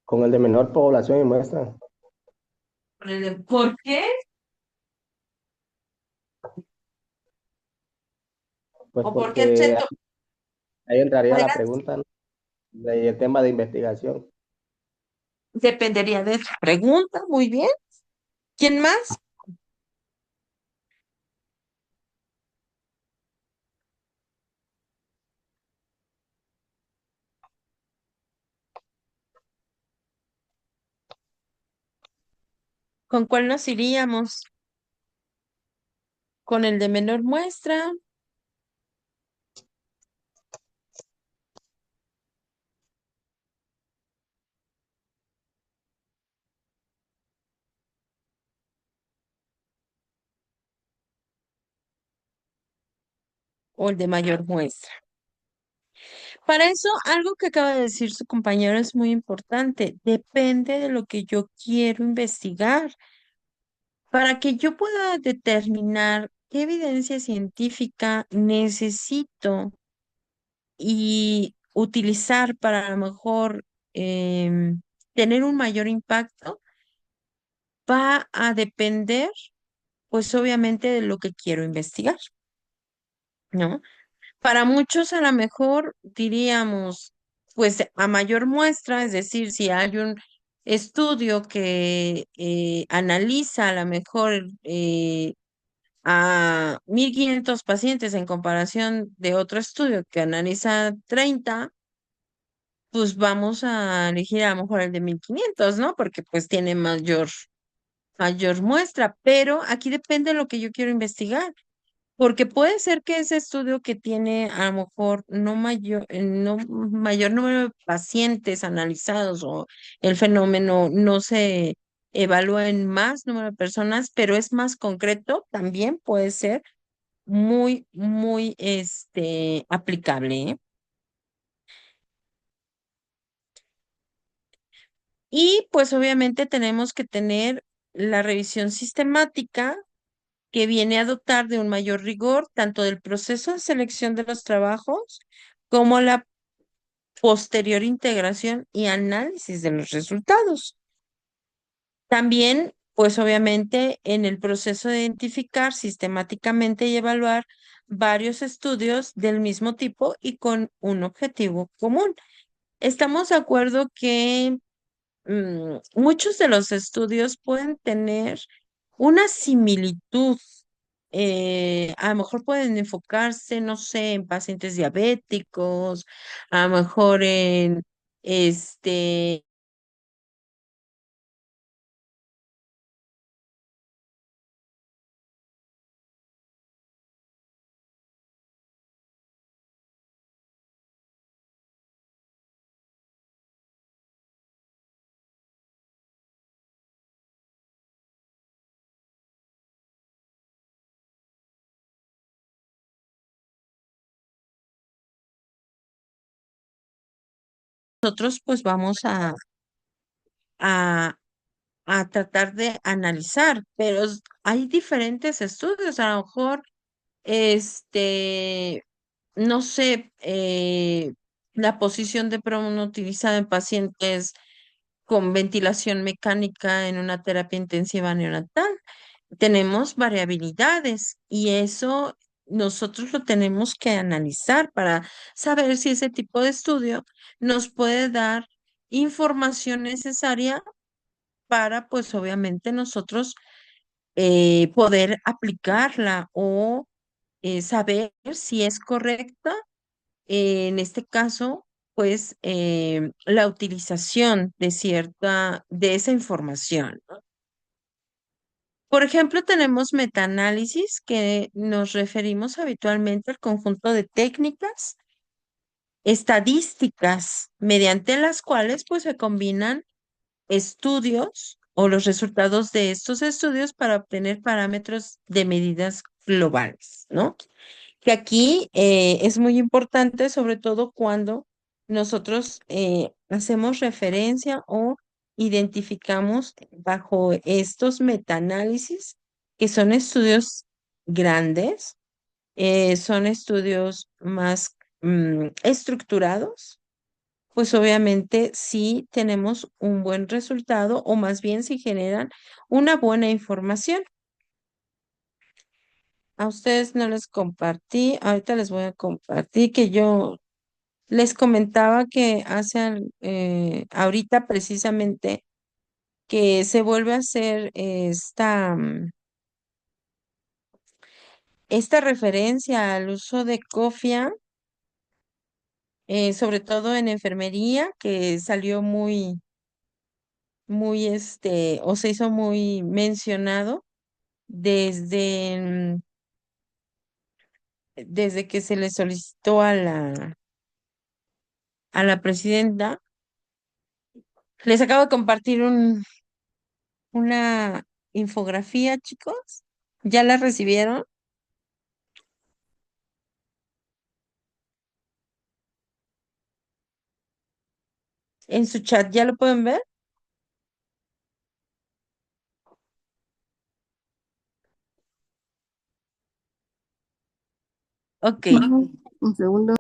Con el de menor población y muestra, ¿Por qué? pues ¿O por qué el porque centro? ahí entraría la Adelante. pregunta, ¿no? Del tema de investigación. Dependería de la pregunta, muy bien. ¿Quién más? ¿Con cuál nos iríamos? ¿Con el de menor muestra o el de mayor muestra? Para eso, algo que acaba de decir su compañero es muy importante. Depende de lo que yo quiero investigar. Para que yo pueda determinar qué evidencia científica necesito y utilizar para a lo mejor tener un mayor impacto, va a depender, pues obviamente, de lo que quiero investigar, ¿no? Para muchos a lo mejor diríamos, pues a mayor muestra, es decir, si hay un estudio que analiza a lo mejor a 1.500 pacientes en comparación de otro estudio que analiza 30, pues vamos a elegir a lo mejor el de 1.500, ¿no? Porque pues tiene mayor muestra, pero aquí depende de lo que yo quiero investigar. Porque puede ser que ese estudio que tiene a lo mejor no mayor número de pacientes analizados o el fenómeno no se evalúa en más número de personas, pero es más concreto, también puede ser muy, muy aplicable, ¿eh? Y pues obviamente tenemos que tener la revisión sistemática que viene a dotar de un mayor rigor tanto del proceso de selección de los trabajos como la posterior integración y análisis de los resultados. También, pues obviamente, en el proceso de identificar sistemáticamente y evaluar varios estudios del mismo tipo y con un objetivo común. estamos de acuerdo que muchos de los estudios pueden tener una similitud. A lo mejor pueden enfocarse, no sé, en pacientes diabéticos, a lo mejor en este nosotros pues vamos a, a tratar de analizar, pero hay diferentes estudios, a lo mejor, este, no sé, la posición de prono utilizada en pacientes con ventilación mecánica en una terapia intensiva neonatal. Tenemos variabilidades y eso nosotros lo tenemos que analizar para saber si ese tipo de estudio nos puede dar información necesaria para, pues obviamente, nosotros poder aplicarla o saber si es correcta, en este caso, pues la utilización de esa información. Por ejemplo, tenemos metaanálisis, que nos referimos habitualmente al conjunto de técnicas estadísticas mediante las cuales pues se combinan estudios o los resultados de estos estudios para obtener parámetros de medidas globales, ¿no? Que aquí es muy importante, sobre todo cuando nosotros hacemos referencia o identificamos bajo estos metaanálisis, que son estudios grandes, son estudios más estructurados, pues obviamente sí tenemos un buen resultado o más bien si generan una buena información. A ustedes no les compartí, ahorita les voy a compartir que yo les comentaba que ahorita precisamente que se vuelve a hacer esta referencia al uso de cofia, sobre todo en enfermería, que salió o se hizo muy mencionado desde, desde que se le solicitó a la presidenta. Les acabo de compartir una infografía, chicos. ¿Ya la recibieron? En su chat, ¿ya lo pueden ver? Ok. Un segundo.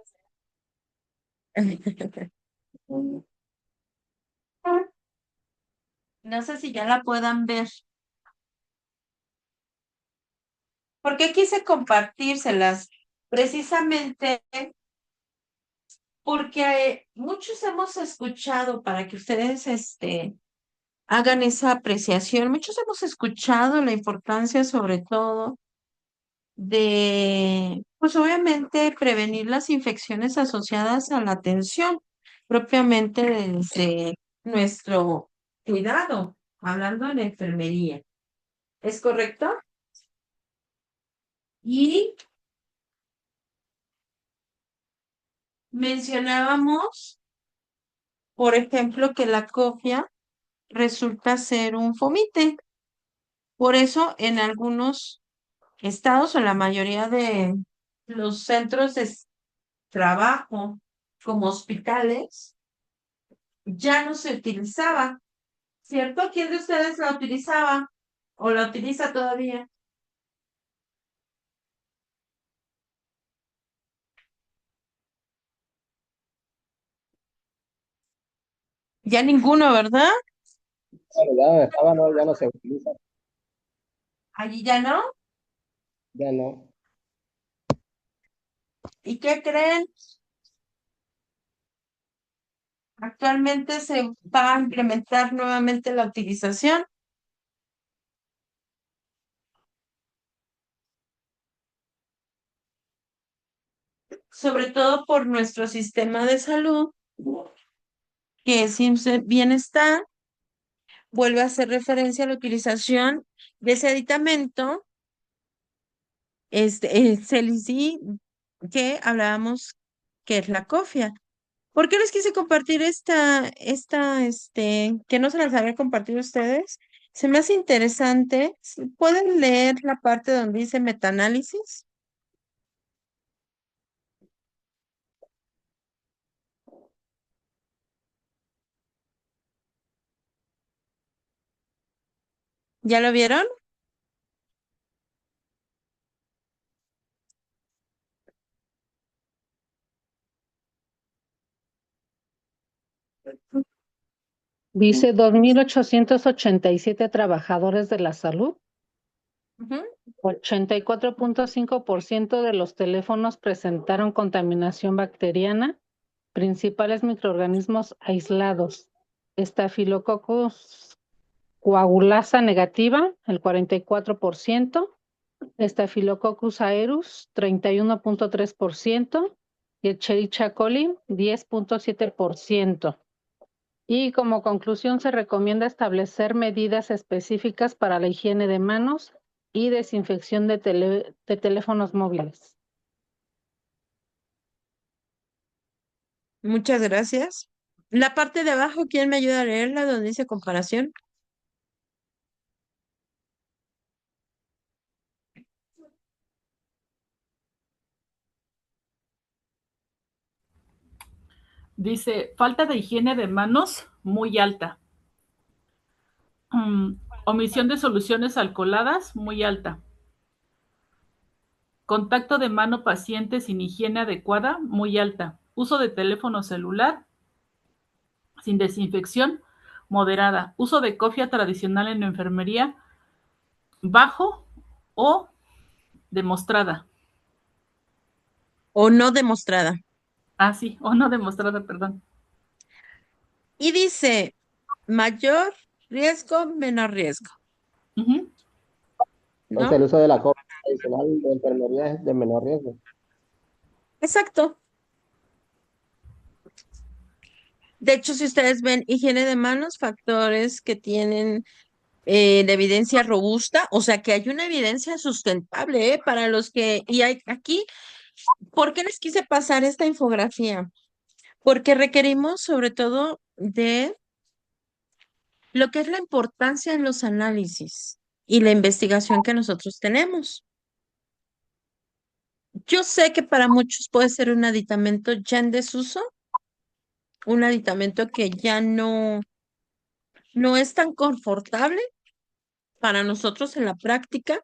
No sé si ya la puedan ver. ¿Por qué quise compartírselas? Precisamente porque muchos hemos escuchado para que ustedes hagan esa apreciación. Muchos hemos escuchado la importancia, sobre todo, de, pues obviamente, prevenir las infecciones asociadas a la atención, propiamente desde nuestro cuidado, hablando de la enfermería. ¿Es correcto? Y mencionábamos, por ejemplo, que la cofia resulta ser un fomite. Por eso, en algunos estados o en la mayoría de los centros de trabajo, como hospitales, ya no se utilizaba, ¿cierto? ¿Quién de ustedes la utilizaba o la utiliza todavía? Ya ninguno, ¿verdad? Bueno, ya donde estaba no, ya no se utiliza, Allí ya no. ya no. ¿Y qué creen? Actualmente se va a implementar nuevamente la utilización, sobre todo por nuestro sistema de salud, que es IMSS Bienestar, vuelve a hacer referencia a la utilización de ese aditamento, Celici, que hablábamos que es la cofia. ¿Por qué les quise compartir que no se las había compartido a ustedes? Se me hace interesante. ¿Pueden leer la parte donde dice metaanálisis? ¿Ya lo vieron? Dice 2.887 trabajadores de la salud, Ujú. 84.5% de los teléfonos presentaron contaminación bacteriana, principales microorganismos aislados, Staphylococcus coagulasa negativa, el 44%, Staphylococcus aureus, 31.3%, y Escherichia coli, 10.7%. Y como conclusión, se recomienda establecer medidas específicas para la higiene de manos y desinfección de teléfonos móviles. Muchas gracias. La parte de abajo, ¿quién me ayuda a leerla? Donde dice comparación. Dice, falta de higiene de manos muy alta. Omisión de soluciones alcoholadas muy alta. Contacto de mano paciente sin higiene adecuada muy alta. Uso de teléfono celular sin desinfección moderada. Uso de cofia tradicional en enfermería bajo o demostrada. O no demostrada. Ah, sí, o no demostrada, perdón. Y dice, mayor riesgo, menor riesgo, Ujú. Entonces el ¿no? uso de la copia tradicional de enfermería es de menor riesgo. Exacto. De hecho, si ustedes ven higiene de manos, factores que tienen de evidencia robusta, o sea que hay una evidencia sustentable, para los que, y hay aquí, ¿por qué les quise pasar esta infografía? Porque requerimos sobre todo de lo que es la importancia en los análisis y la investigación que nosotros tenemos. Yo sé que para muchos puede ser un aditamento ya en desuso, un aditamento que ya no es tan confortable para nosotros en la práctica,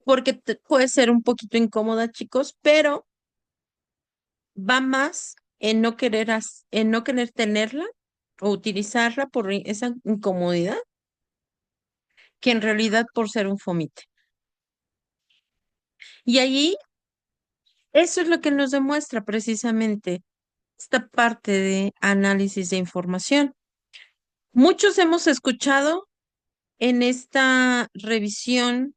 porque puede ser un poquito incómoda, chicos, pero va más en no querer tenerla o utilizarla por esa incomodidad, que en realidad por ser un fomite. Y ahí, eso es lo que nos demuestra precisamente esta parte de análisis de información. Muchos hemos escuchado en esta revisión,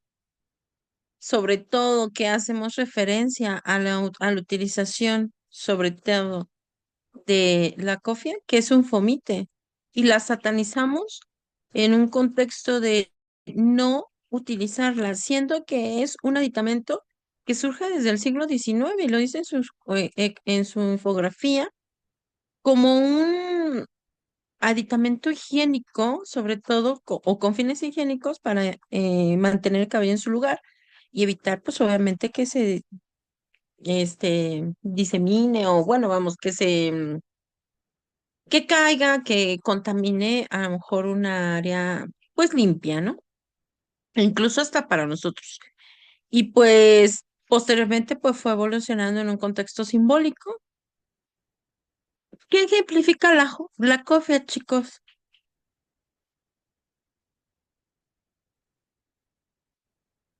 sobre todo que hacemos referencia a la utilización, sobre todo de la cofia, que es un fomite, y la satanizamos en un contexto de no utilizarla, siendo que es un aditamento que surge desde el siglo XIX, y lo dice en su infografía, como un aditamento higiénico, sobre todo, o con fines higiénicos para mantener el cabello en su lugar y evitar, pues obviamente, que se disemine o, bueno, vamos, que caiga, que contamine a lo mejor una área, pues limpia, ¿no? E incluso hasta para nosotros. Y pues posteriormente, pues fue evolucionando en un contexto simbólico. ¿Qué ejemplifica la cofia, chicos?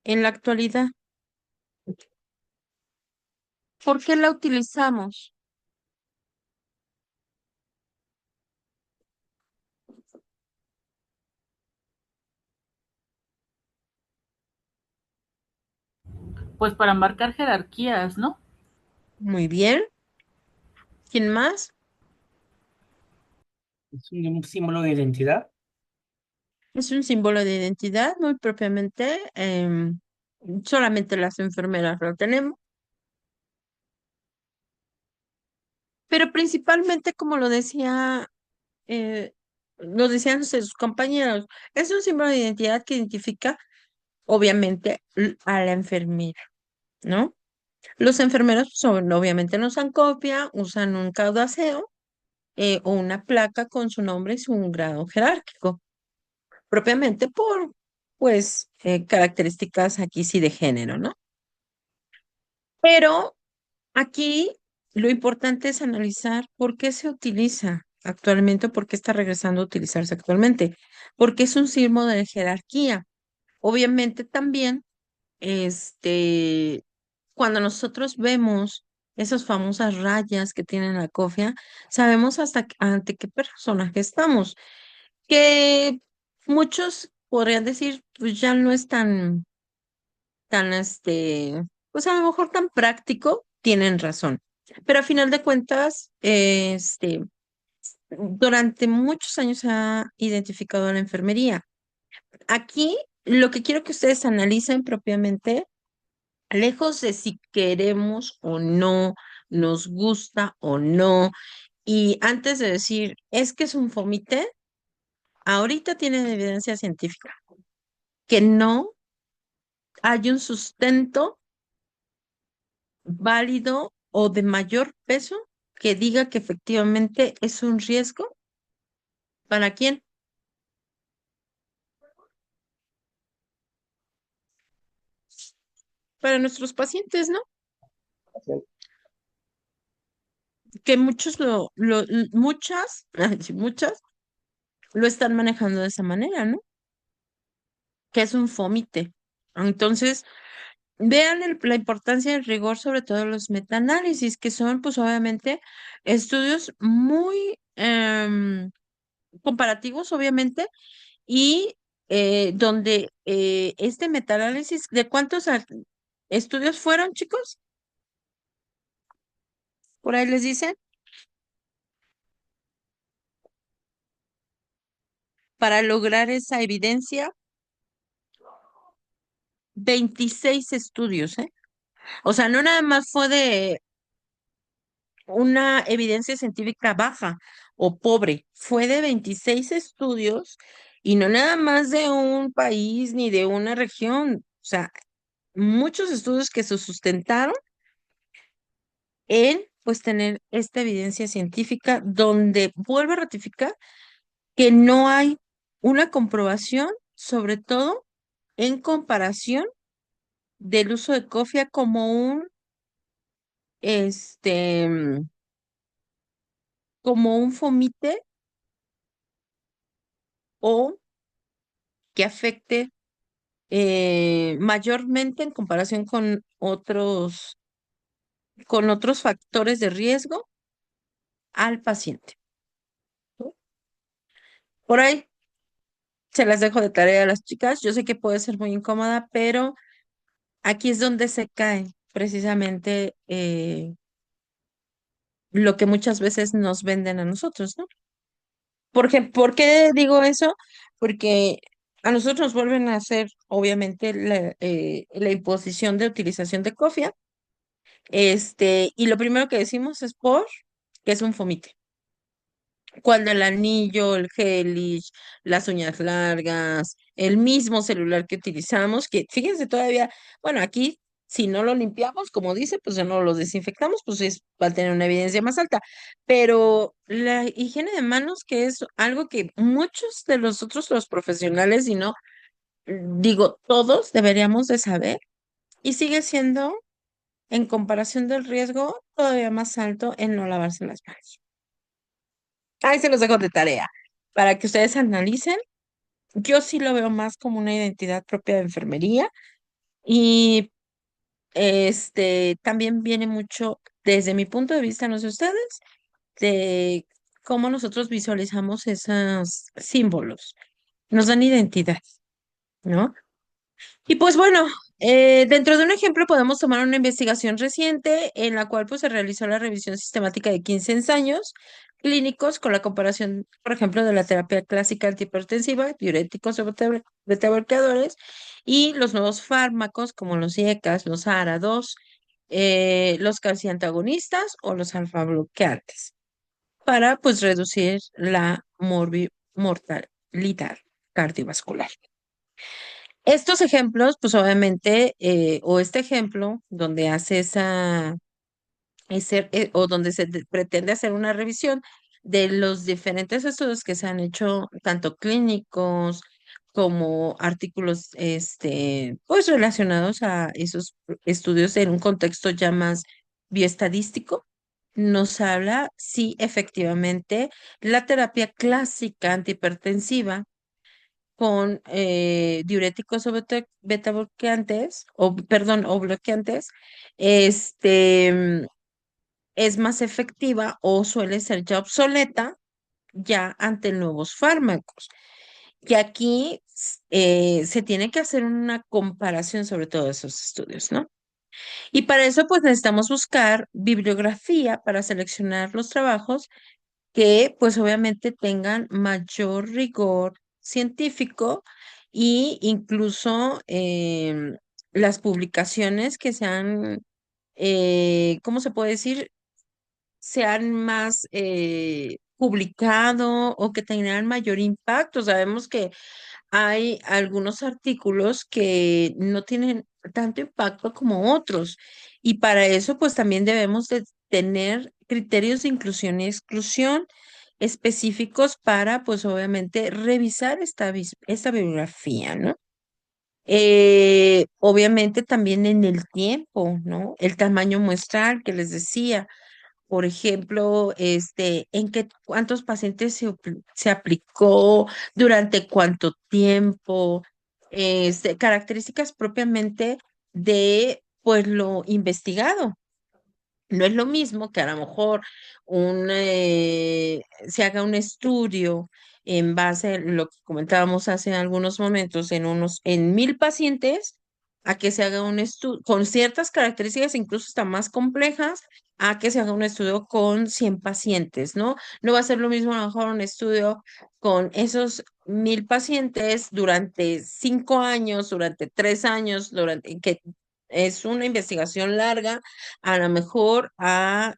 En la actualidad, ¿por qué la utilizamos? Pues para marcar jerarquías, ¿no? Muy bien. ¿Quién más? Es un símbolo de identidad. Es un símbolo de identidad, muy propiamente. Solamente las enfermeras lo tenemos, pero principalmente, como lo decían sus compañeros, es un símbolo de identidad que identifica, obviamente, a la enfermera, ¿no? Los enfermeros obviamente no usan copia, usan un caudaceo o una placa con su nombre y su grado jerárquico, propiamente por, pues, características aquí sí de género, ¿no? Pero aquí lo importante es analizar por qué se utiliza actualmente o por qué está regresando a utilizarse actualmente, porque es un símbolo de jerarquía. Obviamente también, este, cuando nosotros vemos esas famosas rayas que tiene la cofia, sabemos ante qué personaje estamos, que muchos podrían decir, pues ya no es tan, pues a lo mejor tan práctico, tienen razón. Pero a final de cuentas, durante muchos años se ha identificado a la enfermería. Aquí lo que quiero que ustedes analicen propiamente, lejos de si queremos o no, nos gusta o no, y antes de decir, es que es un fomite, ahorita tienen evidencia científica que no hay un sustento válido o de mayor peso que diga que efectivamente es un riesgo. ¿Para quién? Para nuestros pacientes, ¿no? Paciente. Que muchos muchas, sí, muchas lo están manejando de esa manera, ¿no? Que es un fomite. Entonces, vean la importancia del rigor, sobre todo los metaanálisis, que son, pues, obviamente, estudios muy comparativos, obviamente, y donde este metaanálisis, ¿de cuántos estudios fueron, chicos? Por ahí les dicen, para lograr esa evidencia, 26 estudios, ¿eh? O sea, no nada más fue de una evidencia científica baja o pobre, fue de 26 estudios y no nada más de un país ni de una región, o sea, muchos estudios que se sustentaron en, pues, tener esta evidencia científica donde vuelvo a ratificar que no hay una comprobación, sobre todo en comparación del uso de cofia este, como un fomite o que afecte mayormente en comparación con otros factores de riesgo al paciente. ¿No? Por ahí se las dejo de tarea a las chicas. Yo sé que puede ser muy incómoda, pero aquí es donde se cae precisamente lo que muchas veces nos venden a nosotros, ¿no? ¿Por qué digo eso? Porque a nosotros nos vuelven a hacer, obviamente, la imposición de utilización de cofia, y lo primero que decimos es que es un fomite. Cuando el anillo, el gelish, las uñas largas, el mismo celular que utilizamos, que fíjense todavía, bueno, aquí si no lo limpiamos, como dice, pues ya no lo desinfectamos, pues va a tener una evidencia más alta. Pero la higiene de manos, que es algo que muchos de nosotros, los profesionales, y no, digo, todos deberíamos de saber, y sigue siendo, en comparación del riesgo, todavía más alto en no lavarse las manos. Ahí se los dejo de tarea para que ustedes analicen. Yo sí lo veo más como una identidad propia de enfermería y también viene mucho desde mi punto de vista, no sé ustedes, de cómo nosotros visualizamos esos símbolos. Nos dan identidad, ¿no? Y pues bueno, Dentro de un ejemplo podemos tomar una investigación reciente en la cual pues, se realizó la revisión sistemática de 15 ensayos clínicos con la comparación, por ejemplo, de la terapia clásica antihipertensiva, diuréticos o beta bloqueadores y los nuevos fármacos como los IECAS, los ARA2, los calciantagonistas o los alfa bloqueantes para pues reducir la mortalidad cardiovascular. Estos ejemplos, pues obviamente, o este ejemplo donde hace o donde pretende hacer una revisión de los diferentes estudios que se han hecho, tanto clínicos como artículos, pues relacionados a esos estudios en un contexto ya más bioestadístico, nos habla si efectivamente la terapia clásica antihipertensiva con diuréticos o beta bloqueantes, o perdón, o bloqueantes, es más efectiva o suele ser ya obsoleta ya ante nuevos fármacos. Que aquí se tiene que hacer una comparación sobre todos esos estudios, ¿no? Y para eso, pues necesitamos buscar bibliografía para seleccionar los trabajos que pues obviamente tengan mayor rigor científico y incluso las publicaciones que sean, ¿cómo se puede decir? Sean más publicado o que tengan mayor impacto. Sabemos que hay algunos artículos que no tienen tanto impacto como otros y para eso pues también debemos de tener criterios de inclusión y exclusión específicos para pues obviamente revisar esta bibliografía, ¿no? Obviamente también en el tiempo, ¿no? El tamaño muestral que les decía. Por ejemplo, cuántos pacientes se aplicó, durante cuánto tiempo, características propiamente de pues lo investigado. No es lo mismo que a lo mejor se haga un estudio en base a lo que comentábamos hace algunos momentos en 1,000 pacientes, a que se haga un estudio con ciertas características, incluso hasta más complejas, a que se haga un estudio con 100 pacientes, ¿no? No va a ser lo mismo a lo mejor un estudio con esos 1,000 pacientes durante 5 años, durante 3 años, que es una investigación larga a lo mejor a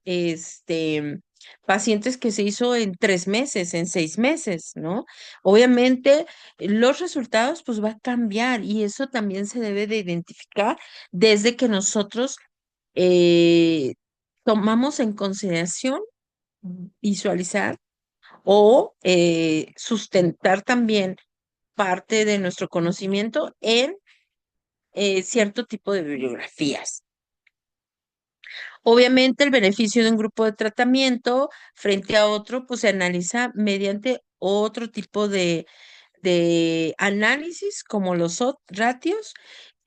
pacientes que se hizo en 3 meses, en 6 meses, ¿no? Obviamente, los resultados pues va a cambiar y eso también se debe de identificar desde que nosotros eh, tomamos en consideración visualizar o sustentar también parte de nuestro conocimiento en cierto tipo de bibliografías. Obviamente, el beneficio de un grupo de tratamiento frente a otro, pues se analiza mediante otro tipo de análisis, como los ratios,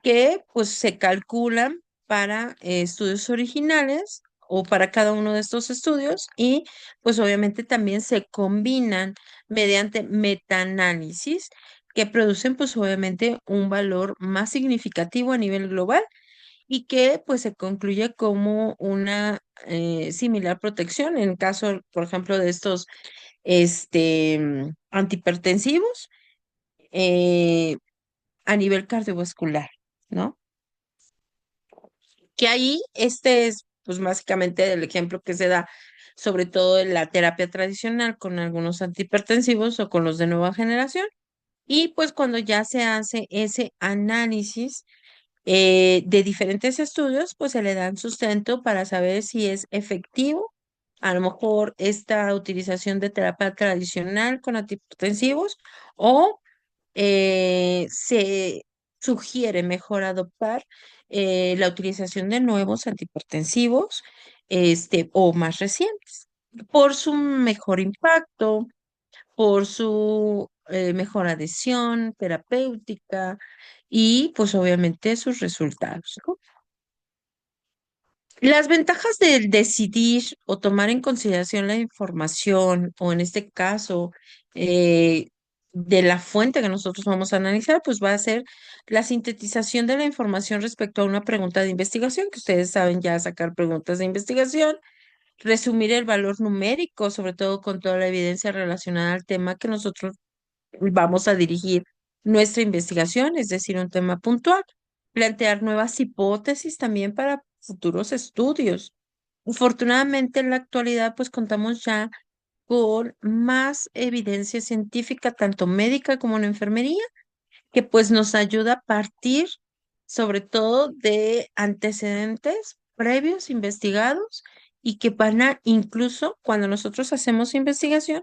que pues se calculan para estudios originales o para cada uno de estos estudios y pues obviamente también se combinan mediante metaanálisis que producen pues obviamente un valor más significativo a nivel global y que pues se concluye como una similar protección en caso, por ejemplo, de estos antihipertensivos eh, a nivel cardiovascular, ¿no? Que ahí este es pues básicamente el ejemplo que se da sobre todo en la terapia tradicional con algunos antihipertensivos o con los de nueva generación. Y pues cuando ya se hace ese análisis de diferentes estudios, pues se le dan sustento para saber si es efectivo. A lo mejor esta utilización de terapia tradicional con antihipertensivos o se sugiere mejor adoptar la utilización de nuevos antihipertensivos o más recientes por su mejor impacto, por su mejor adhesión terapéutica y pues obviamente sus resultados, ¿no? Las ventajas del decidir o tomar en consideración la información, o en este caso, de la fuente que nosotros vamos a analizar, pues va a ser la sintetización de la información respecto a una pregunta de investigación, que ustedes saben ya sacar preguntas de investigación, resumir el valor numérico, sobre todo con toda la evidencia relacionada al tema que nosotros vamos a dirigir nuestra investigación, es decir, un tema puntual, plantear nuevas hipótesis también para futuros estudios. Afortunadamente, en la actualidad, pues contamos ya con más evidencia científica, tanto médica como en enfermería, que pues nos ayuda a partir sobre todo de antecedentes previos investigados y que van a, incluso cuando nosotros hacemos investigación,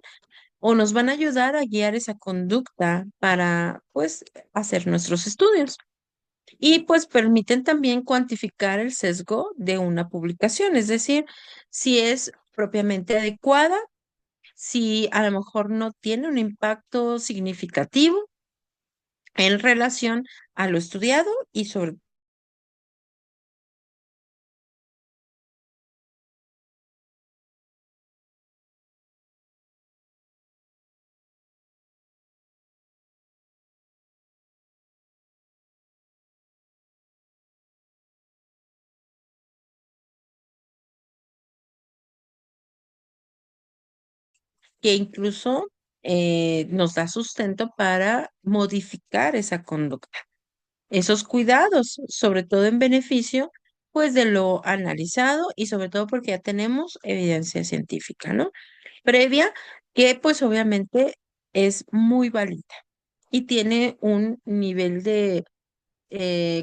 o nos van a ayudar a guiar esa conducta para pues hacer nuestros estudios. Y pues permiten también cuantificar el sesgo de una publicación, es decir, si es propiamente adecuada, si a lo mejor no tiene un impacto significativo en relación a lo estudiado y sobre que incluso nos da sustento para modificar esa conducta, esos cuidados, sobre todo en beneficio pues de lo analizado y sobre todo porque ya tenemos evidencia científica, ¿no? Previa, que pues obviamente es muy válida y tiene un nivel de,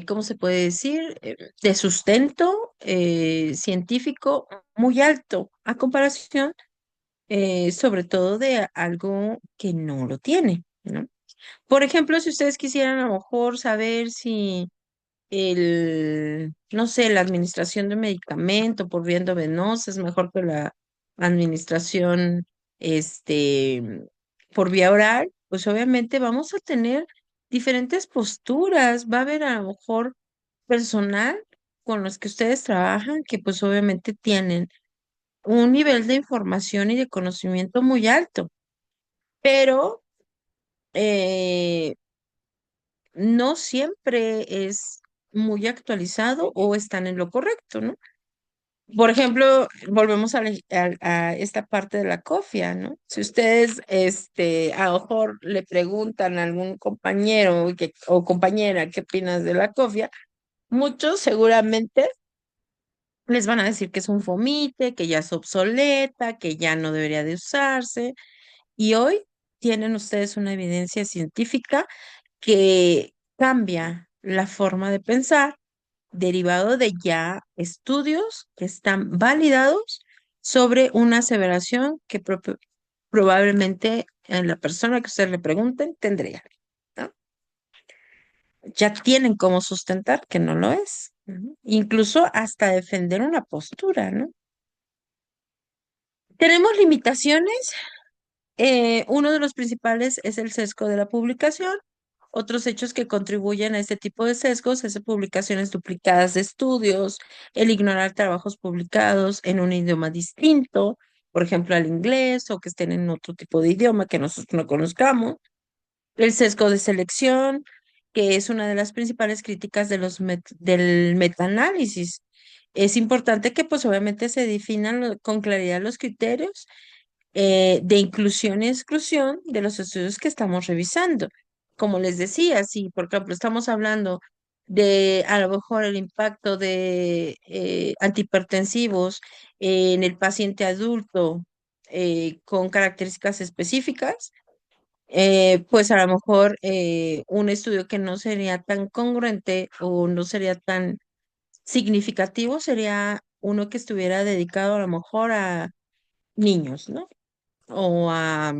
¿cómo se puede decir? De sustento científico muy alto a comparación, sobre todo de algo que no lo tiene, ¿no? Por ejemplo, si ustedes quisieran a lo mejor saber si no sé, la administración de medicamento por vía endovenosa es mejor que la administración, este, por vía oral, pues obviamente vamos a tener diferentes posturas. Va a haber a lo mejor personal con los que ustedes trabajan que pues obviamente tienen un nivel de información y de conocimiento muy alto, pero eh, no siempre es muy actualizado o están en lo correcto, ¿no? Por ejemplo, volvemos a esta parte de la cofia, ¿no? Si ustedes, a lo mejor le preguntan a algún compañero o compañera qué opinas de la cofia, muchos seguramente les van a decir que es un fomite, que ya es obsoleta, que ya no debería de usarse. Y hoy tienen ustedes una evidencia científica que cambia la forma de pensar derivado de ya estudios que están validados sobre una aseveración que probablemente en la persona que ustedes le pregunten tendría, ¿no? Ya tienen cómo sustentar que no lo es, ¿no? Incluso hasta defender una postura, ¿no? Tenemos limitaciones. Uno de los principales es el sesgo de la publicación. Otros hechos que contribuyen a este tipo de sesgos es publicaciones duplicadas de estudios, el ignorar trabajos publicados en un idioma distinto, por ejemplo, al inglés, o que estén en otro tipo de idioma que nosotros no conozcamos. El sesgo de selección, que es una de las principales críticas de del metaanálisis. Es importante que pues obviamente se definan con claridad los criterios de inclusión y exclusión de los estudios que estamos revisando. Como les decía, si por ejemplo estamos hablando de a lo mejor el impacto de antihipertensivos en el paciente adulto con características específicas, pues a lo mejor un estudio que no sería tan congruente o no sería tan significativo sería uno que estuviera dedicado a lo mejor a niños, ¿no? O a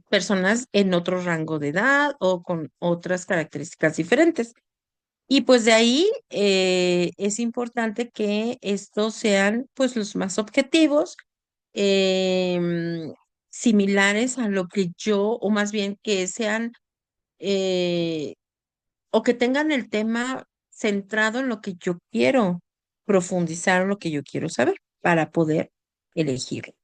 personas en otro rango de edad o con otras características diferentes. Y pues de ahí es importante que estos sean pues los más objetivos, em, similares a lo que yo, o más bien que sean, eh, o que tengan el tema centrado en lo que yo quiero profundizar, lo que yo quiero saber para poder elegir.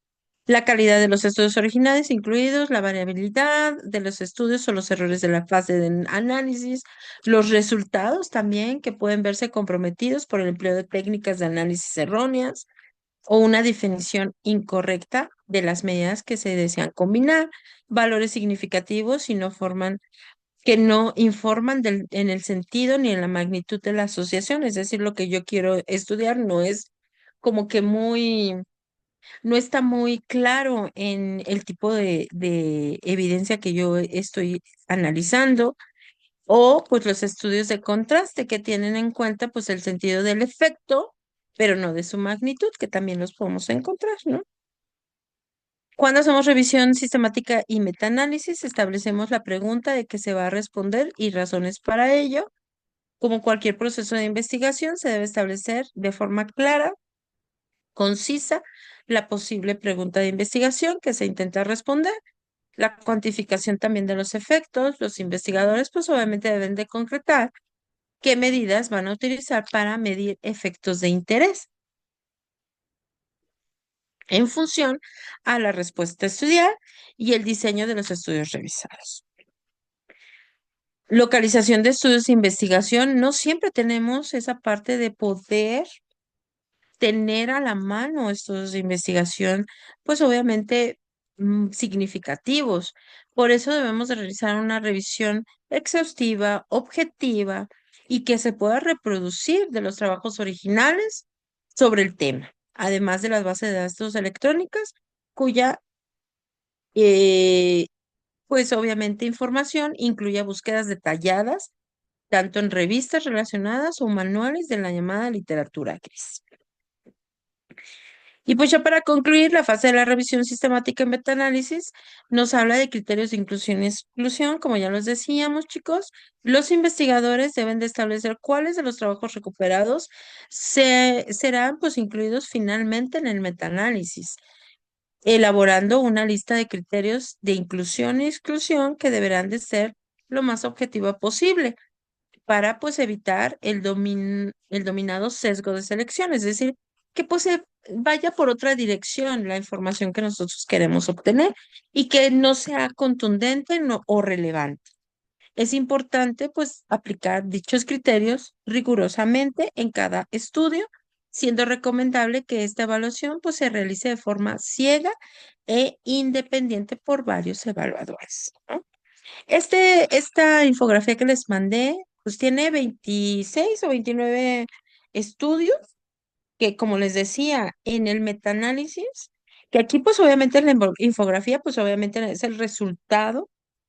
la calidad de los estudios originales, incluidos la variabilidad de los estudios o los errores de la fase de análisis, los resultados también que pueden verse comprometidos por el empleo de técnicas de análisis erróneas o una definición incorrecta de las medidas que se desean combinar, valores significativos y no forman que no informan en el sentido ni en la magnitud de la asociación, es decir, lo que yo quiero estudiar no es como que no está muy claro en el tipo de evidencia que yo estoy analizando, o pues los estudios de contraste que tienen en cuenta pues el sentido del efecto, pero no de su magnitud, que también los podemos encontrar, ¿no? Cuando hacemos revisión sistemática y metaanálisis, establecemos la pregunta de qué se va a responder y razones para ello. Como cualquier proceso de investigación, se debe establecer de forma clara, concisa, la posible pregunta de investigación que se intenta responder. La cuantificación también de los efectos. Los investigadores, pues obviamente deben de concretar qué medidas van a utilizar para medir efectos de interés en función a la respuesta a estudiar y el diseño de los estudios revisados. Localización de estudios de investigación, no siempre tenemos esa parte de poder tener a la mano estudios de investigación, pues obviamente significativos. Por eso debemos de realizar una revisión exhaustiva, objetiva y que se pueda reproducir de los trabajos originales sobre el tema, además de las bases de datos electrónicas, cuya eh, pues obviamente información incluye búsquedas detalladas, tanto en revistas relacionadas o manuales de la llamada literatura gris. Y pues ya para concluir, la fase de la revisión sistemática en metaanálisis nos habla de criterios de inclusión y exclusión, como ya los decíamos, chicos. Los investigadores deben de establecer cuáles de los trabajos recuperados serán pues incluidos finalmente en el metaanálisis, elaborando una lista de criterios de inclusión y exclusión que deberán de ser lo más objetiva posible para pues evitar el dominado sesgo de selección, es decir, que pues se vaya por otra dirección la información que nosotros queremos obtener y que no sea contundente o relevante. Es importante pues aplicar dichos criterios rigurosamente en cada estudio, siendo recomendable que esta evaluación pues se realice de forma ciega e independiente por varios evaluadores, ¿no? Esta infografía que les mandé, pues tiene 26 o 29 estudios que, como les decía, en el metaanálisis, que aquí pues obviamente la infografía pues obviamente es el resultado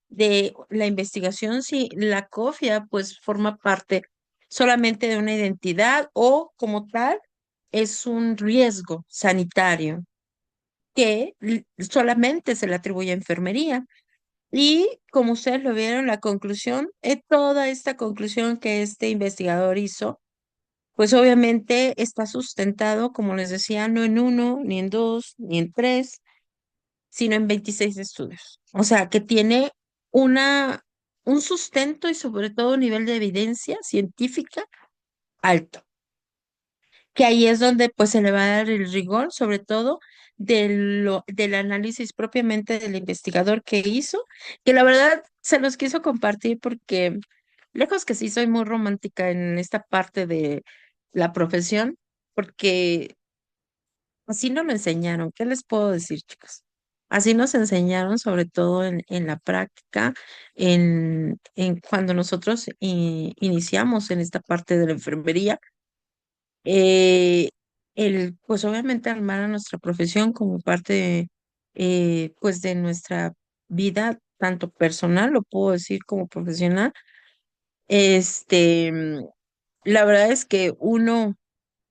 de la investigación, si la cofia pues forma parte solamente de una identidad o como tal es un riesgo sanitario que solamente se le atribuye a enfermería. Y como ustedes lo vieron, la conclusión, toda esta conclusión que este investigador hizo, pues obviamente está sustentado, como les decía, no en uno, ni en dos, ni en tres, sino en 26 estudios. O sea, que tiene un sustento y sobre todo un nivel de evidencia científica alto, que ahí es donde pues se le va a dar el rigor, sobre todo del análisis propiamente del investigador que hizo, que la verdad se los quiso compartir porque lejos que sí soy muy romántica en esta parte de la profesión, porque así nos lo enseñaron. ¿Qué les puedo decir, chicos? Así nos enseñaron, sobre todo en la práctica, en cuando nosotros iniciamos en esta parte de la enfermería eh, pues obviamente armar a nuestra profesión como parte pues de nuestra vida, tanto personal, lo puedo decir, como profesional. Este, la verdad es que uno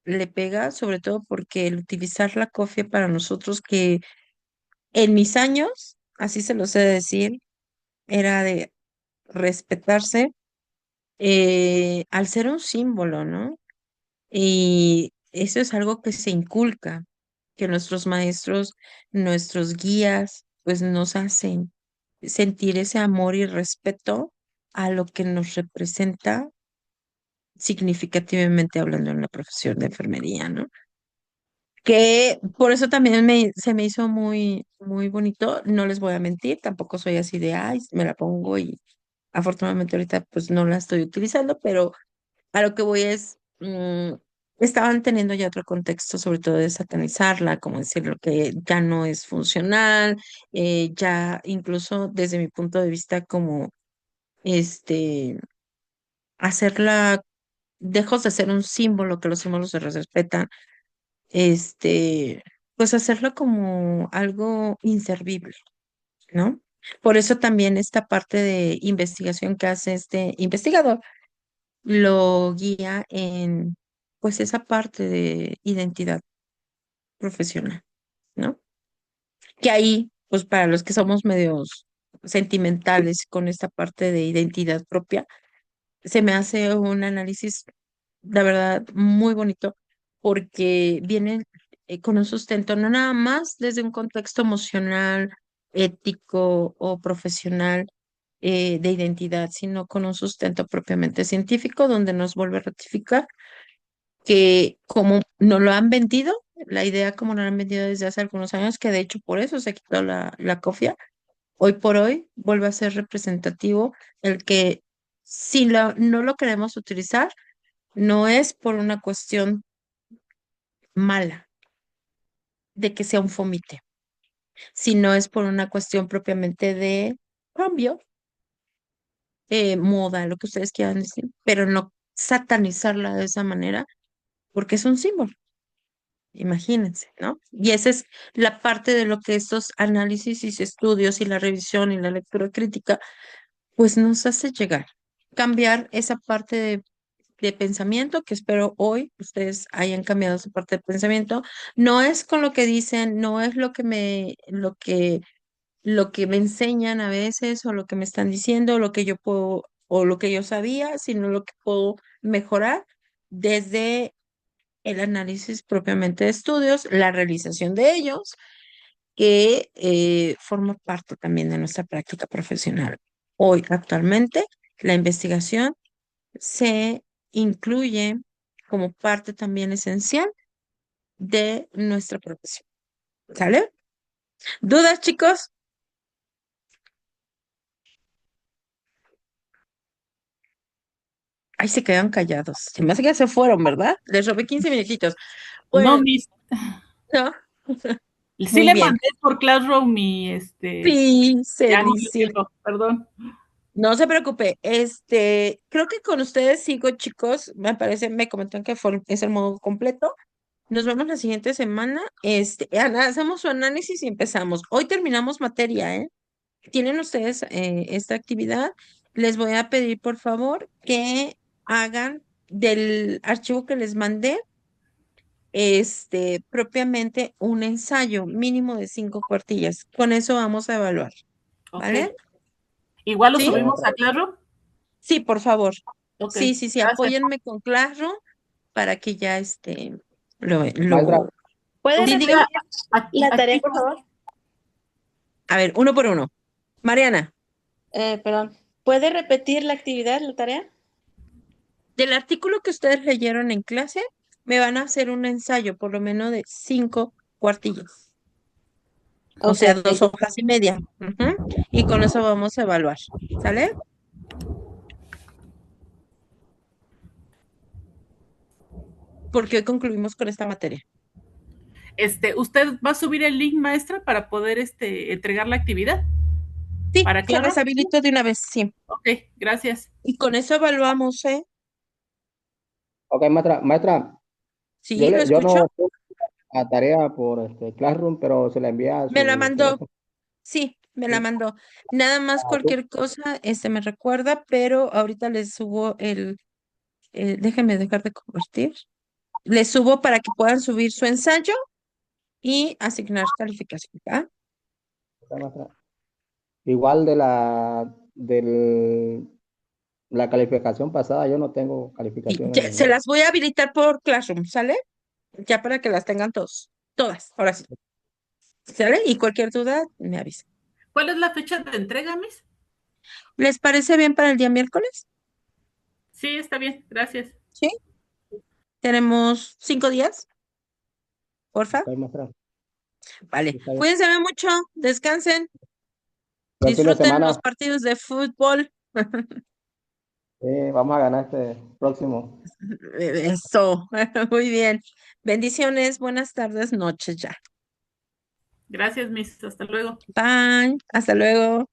le pega, sobre todo porque el utilizar la cofia para nosotros, que en mis años, así se lo sé decir, era de respetarse al ser un símbolo, ¿no? Y eso es algo que se inculca, que nuestros maestros, nuestros guías, pues nos hacen sentir ese amor y respeto a lo que nos representa significativamente hablando en la profesión de enfermería, ¿no? que por eso también se me hizo muy, muy bonito. No les voy a mentir, tampoco soy así de, ay, me la pongo y afortunadamente ahorita pues no la estoy utilizando, pero a lo que voy es, estaban teniendo ya otro contexto, sobre todo de satanizarla, como decir lo que ya no es funcional, ya incluso desde mi punto de vista como, este, hacerla, dejos de ser un símbolo, que los símbolos se respetan, pues hacerlo como algo inservible, ¿no? Por eso también esta parte de investigación que hace este investigador lo guía en, pues, esa parte de identidad profesional, ¿no? Que ahí, pues, para los que somos medios sentimentales con esta parte de identidad propia, se me hace un análisis, la verdad, muy bonito, porque viene con un sustento, no nada más desde un contexto emocional, ético o profesional, de identidad, sino con un sustento propiamente científico, donde nos vuelve a ratificar que como nos lo han vendido, la idea como nos lo han vendido desde hace algunos años, que de hecho por eso se quitó la cofia, hoy por hoy vuelve a ser representativo el que si no lo queremos utilizar, no es por una cuestión mala de que sea un fomite, sino es por una cuestión propiamente de cambio, moda, lo que ustedes quieran decir, pero no satanizarla de esa manera, porque es un símbolo. Imagínense, ¿no? Y esa es la parte de lo que estos análisis y estudios y la revisión y la lectura crítica, pues nos hace llegar, cambiar esa parte de pensamiento, que espero hoy ustedes hayan cambiado esa parte de pensamiento. No es con lo que dicen, no es lo que me enseñan a veces o lo que me están diciendo, lo que yo puedo o lo que yo sabía, sino lo que puedo mejorar desde el análisis propiamente de estudios, la realización de ellos, que forma parte también de nuestra práctica profesional. Hoy, actualmente, la investigación se incluye como parte también esencial de nuestra profesión. ¿Sale? ¿Dudas, chicos? Ahí se quedan callados. Se me hace que ya se fueron, ¿verdad? Les robé 15 minutitos. No, Pues, Miss, no. sí Muy le bien. mandé por Classroom y Sí, ya no le Celicil. llegó, perdón. No se preocupe, creo que con ustedes sigo, chicos. Me parece, me comentan que es el modo completo. Nos vemos la siguiente semana. Ana, hacemos su análisis y empezamos. Hoy terminamos materia, ¿eh? Tienen ustedes esta actividad. Les voy a pedir, por favor, que hagan del archivo que les mandé, propiamente un ensayo mínimo de 5 cuartillas. Con eso vamos a evaluar, Ok. ¿vale? Igual lo ¿Sí? Ok, subimos maestra. a Classroom. Sí, por favor. Ok, Sí, sí, sí, gracias. apóyenme con Classroom para que ya Maestra, ¿Puede sí, Usted, dígame. repetir la tarea, aquí, por favor? A ver, uno por uno. Mariana, Perdón. ¿Puede repetir la actividad, la tarea? del artículo que ustedes leyeron en clase, me van a hacer un ensayo, por lo menos de 5 cuartillas, o Ok. sea, 2 hojas y media. Ujú. Y con eso vamos a evaluar. ¿Sale? Porque hoy concluimos con esta materia. ¿Usted va a subir el link, maestra, para poder entregar la actividad? Sí, ¿Para se Claro? las habilito de una vez, sí. Ok, gracias. Y con eso evaluamos, ¿eh? ok, maestra, maestra, Sí, lo yo escucho. no tengo la tarea por Classroom, pero se la envía a Me la su mandó. teléfono. Sí, me la Sí. mandó. Nada más Ah, ok. cualquier cosa, me recuerda, pero ahorita les subo déjenme dejar de compartir. Les subo para que puedan subir su ensayo y asignar calificación, ¿va? Ok, maestra. Igual la calificación pasada, yo no tengo Sí, calificación en el se web. las voy a habilitar por Classroom, ¿sale? Ya para que las tengan todas, ahora sí, ¿sale? Y cualquier duda, me avisa. ¿Cuál es la fecha de entrega, Miss? ¿Les parece bien para el día miércoles? Sí, está bien, gracias. Sí. Tenemos 5 días, porfa. Ok, maestra. Vale. Está bien. Cuídense mucho, descansen, Buen fin de disfruten los semana. partidos de fútbol. Vamos a ganar este próximo. Eso, muy bien. Bendiciones, buenas tardes, noches ya. Gracias, Miss. Hasta luego. Bye, hasta luego.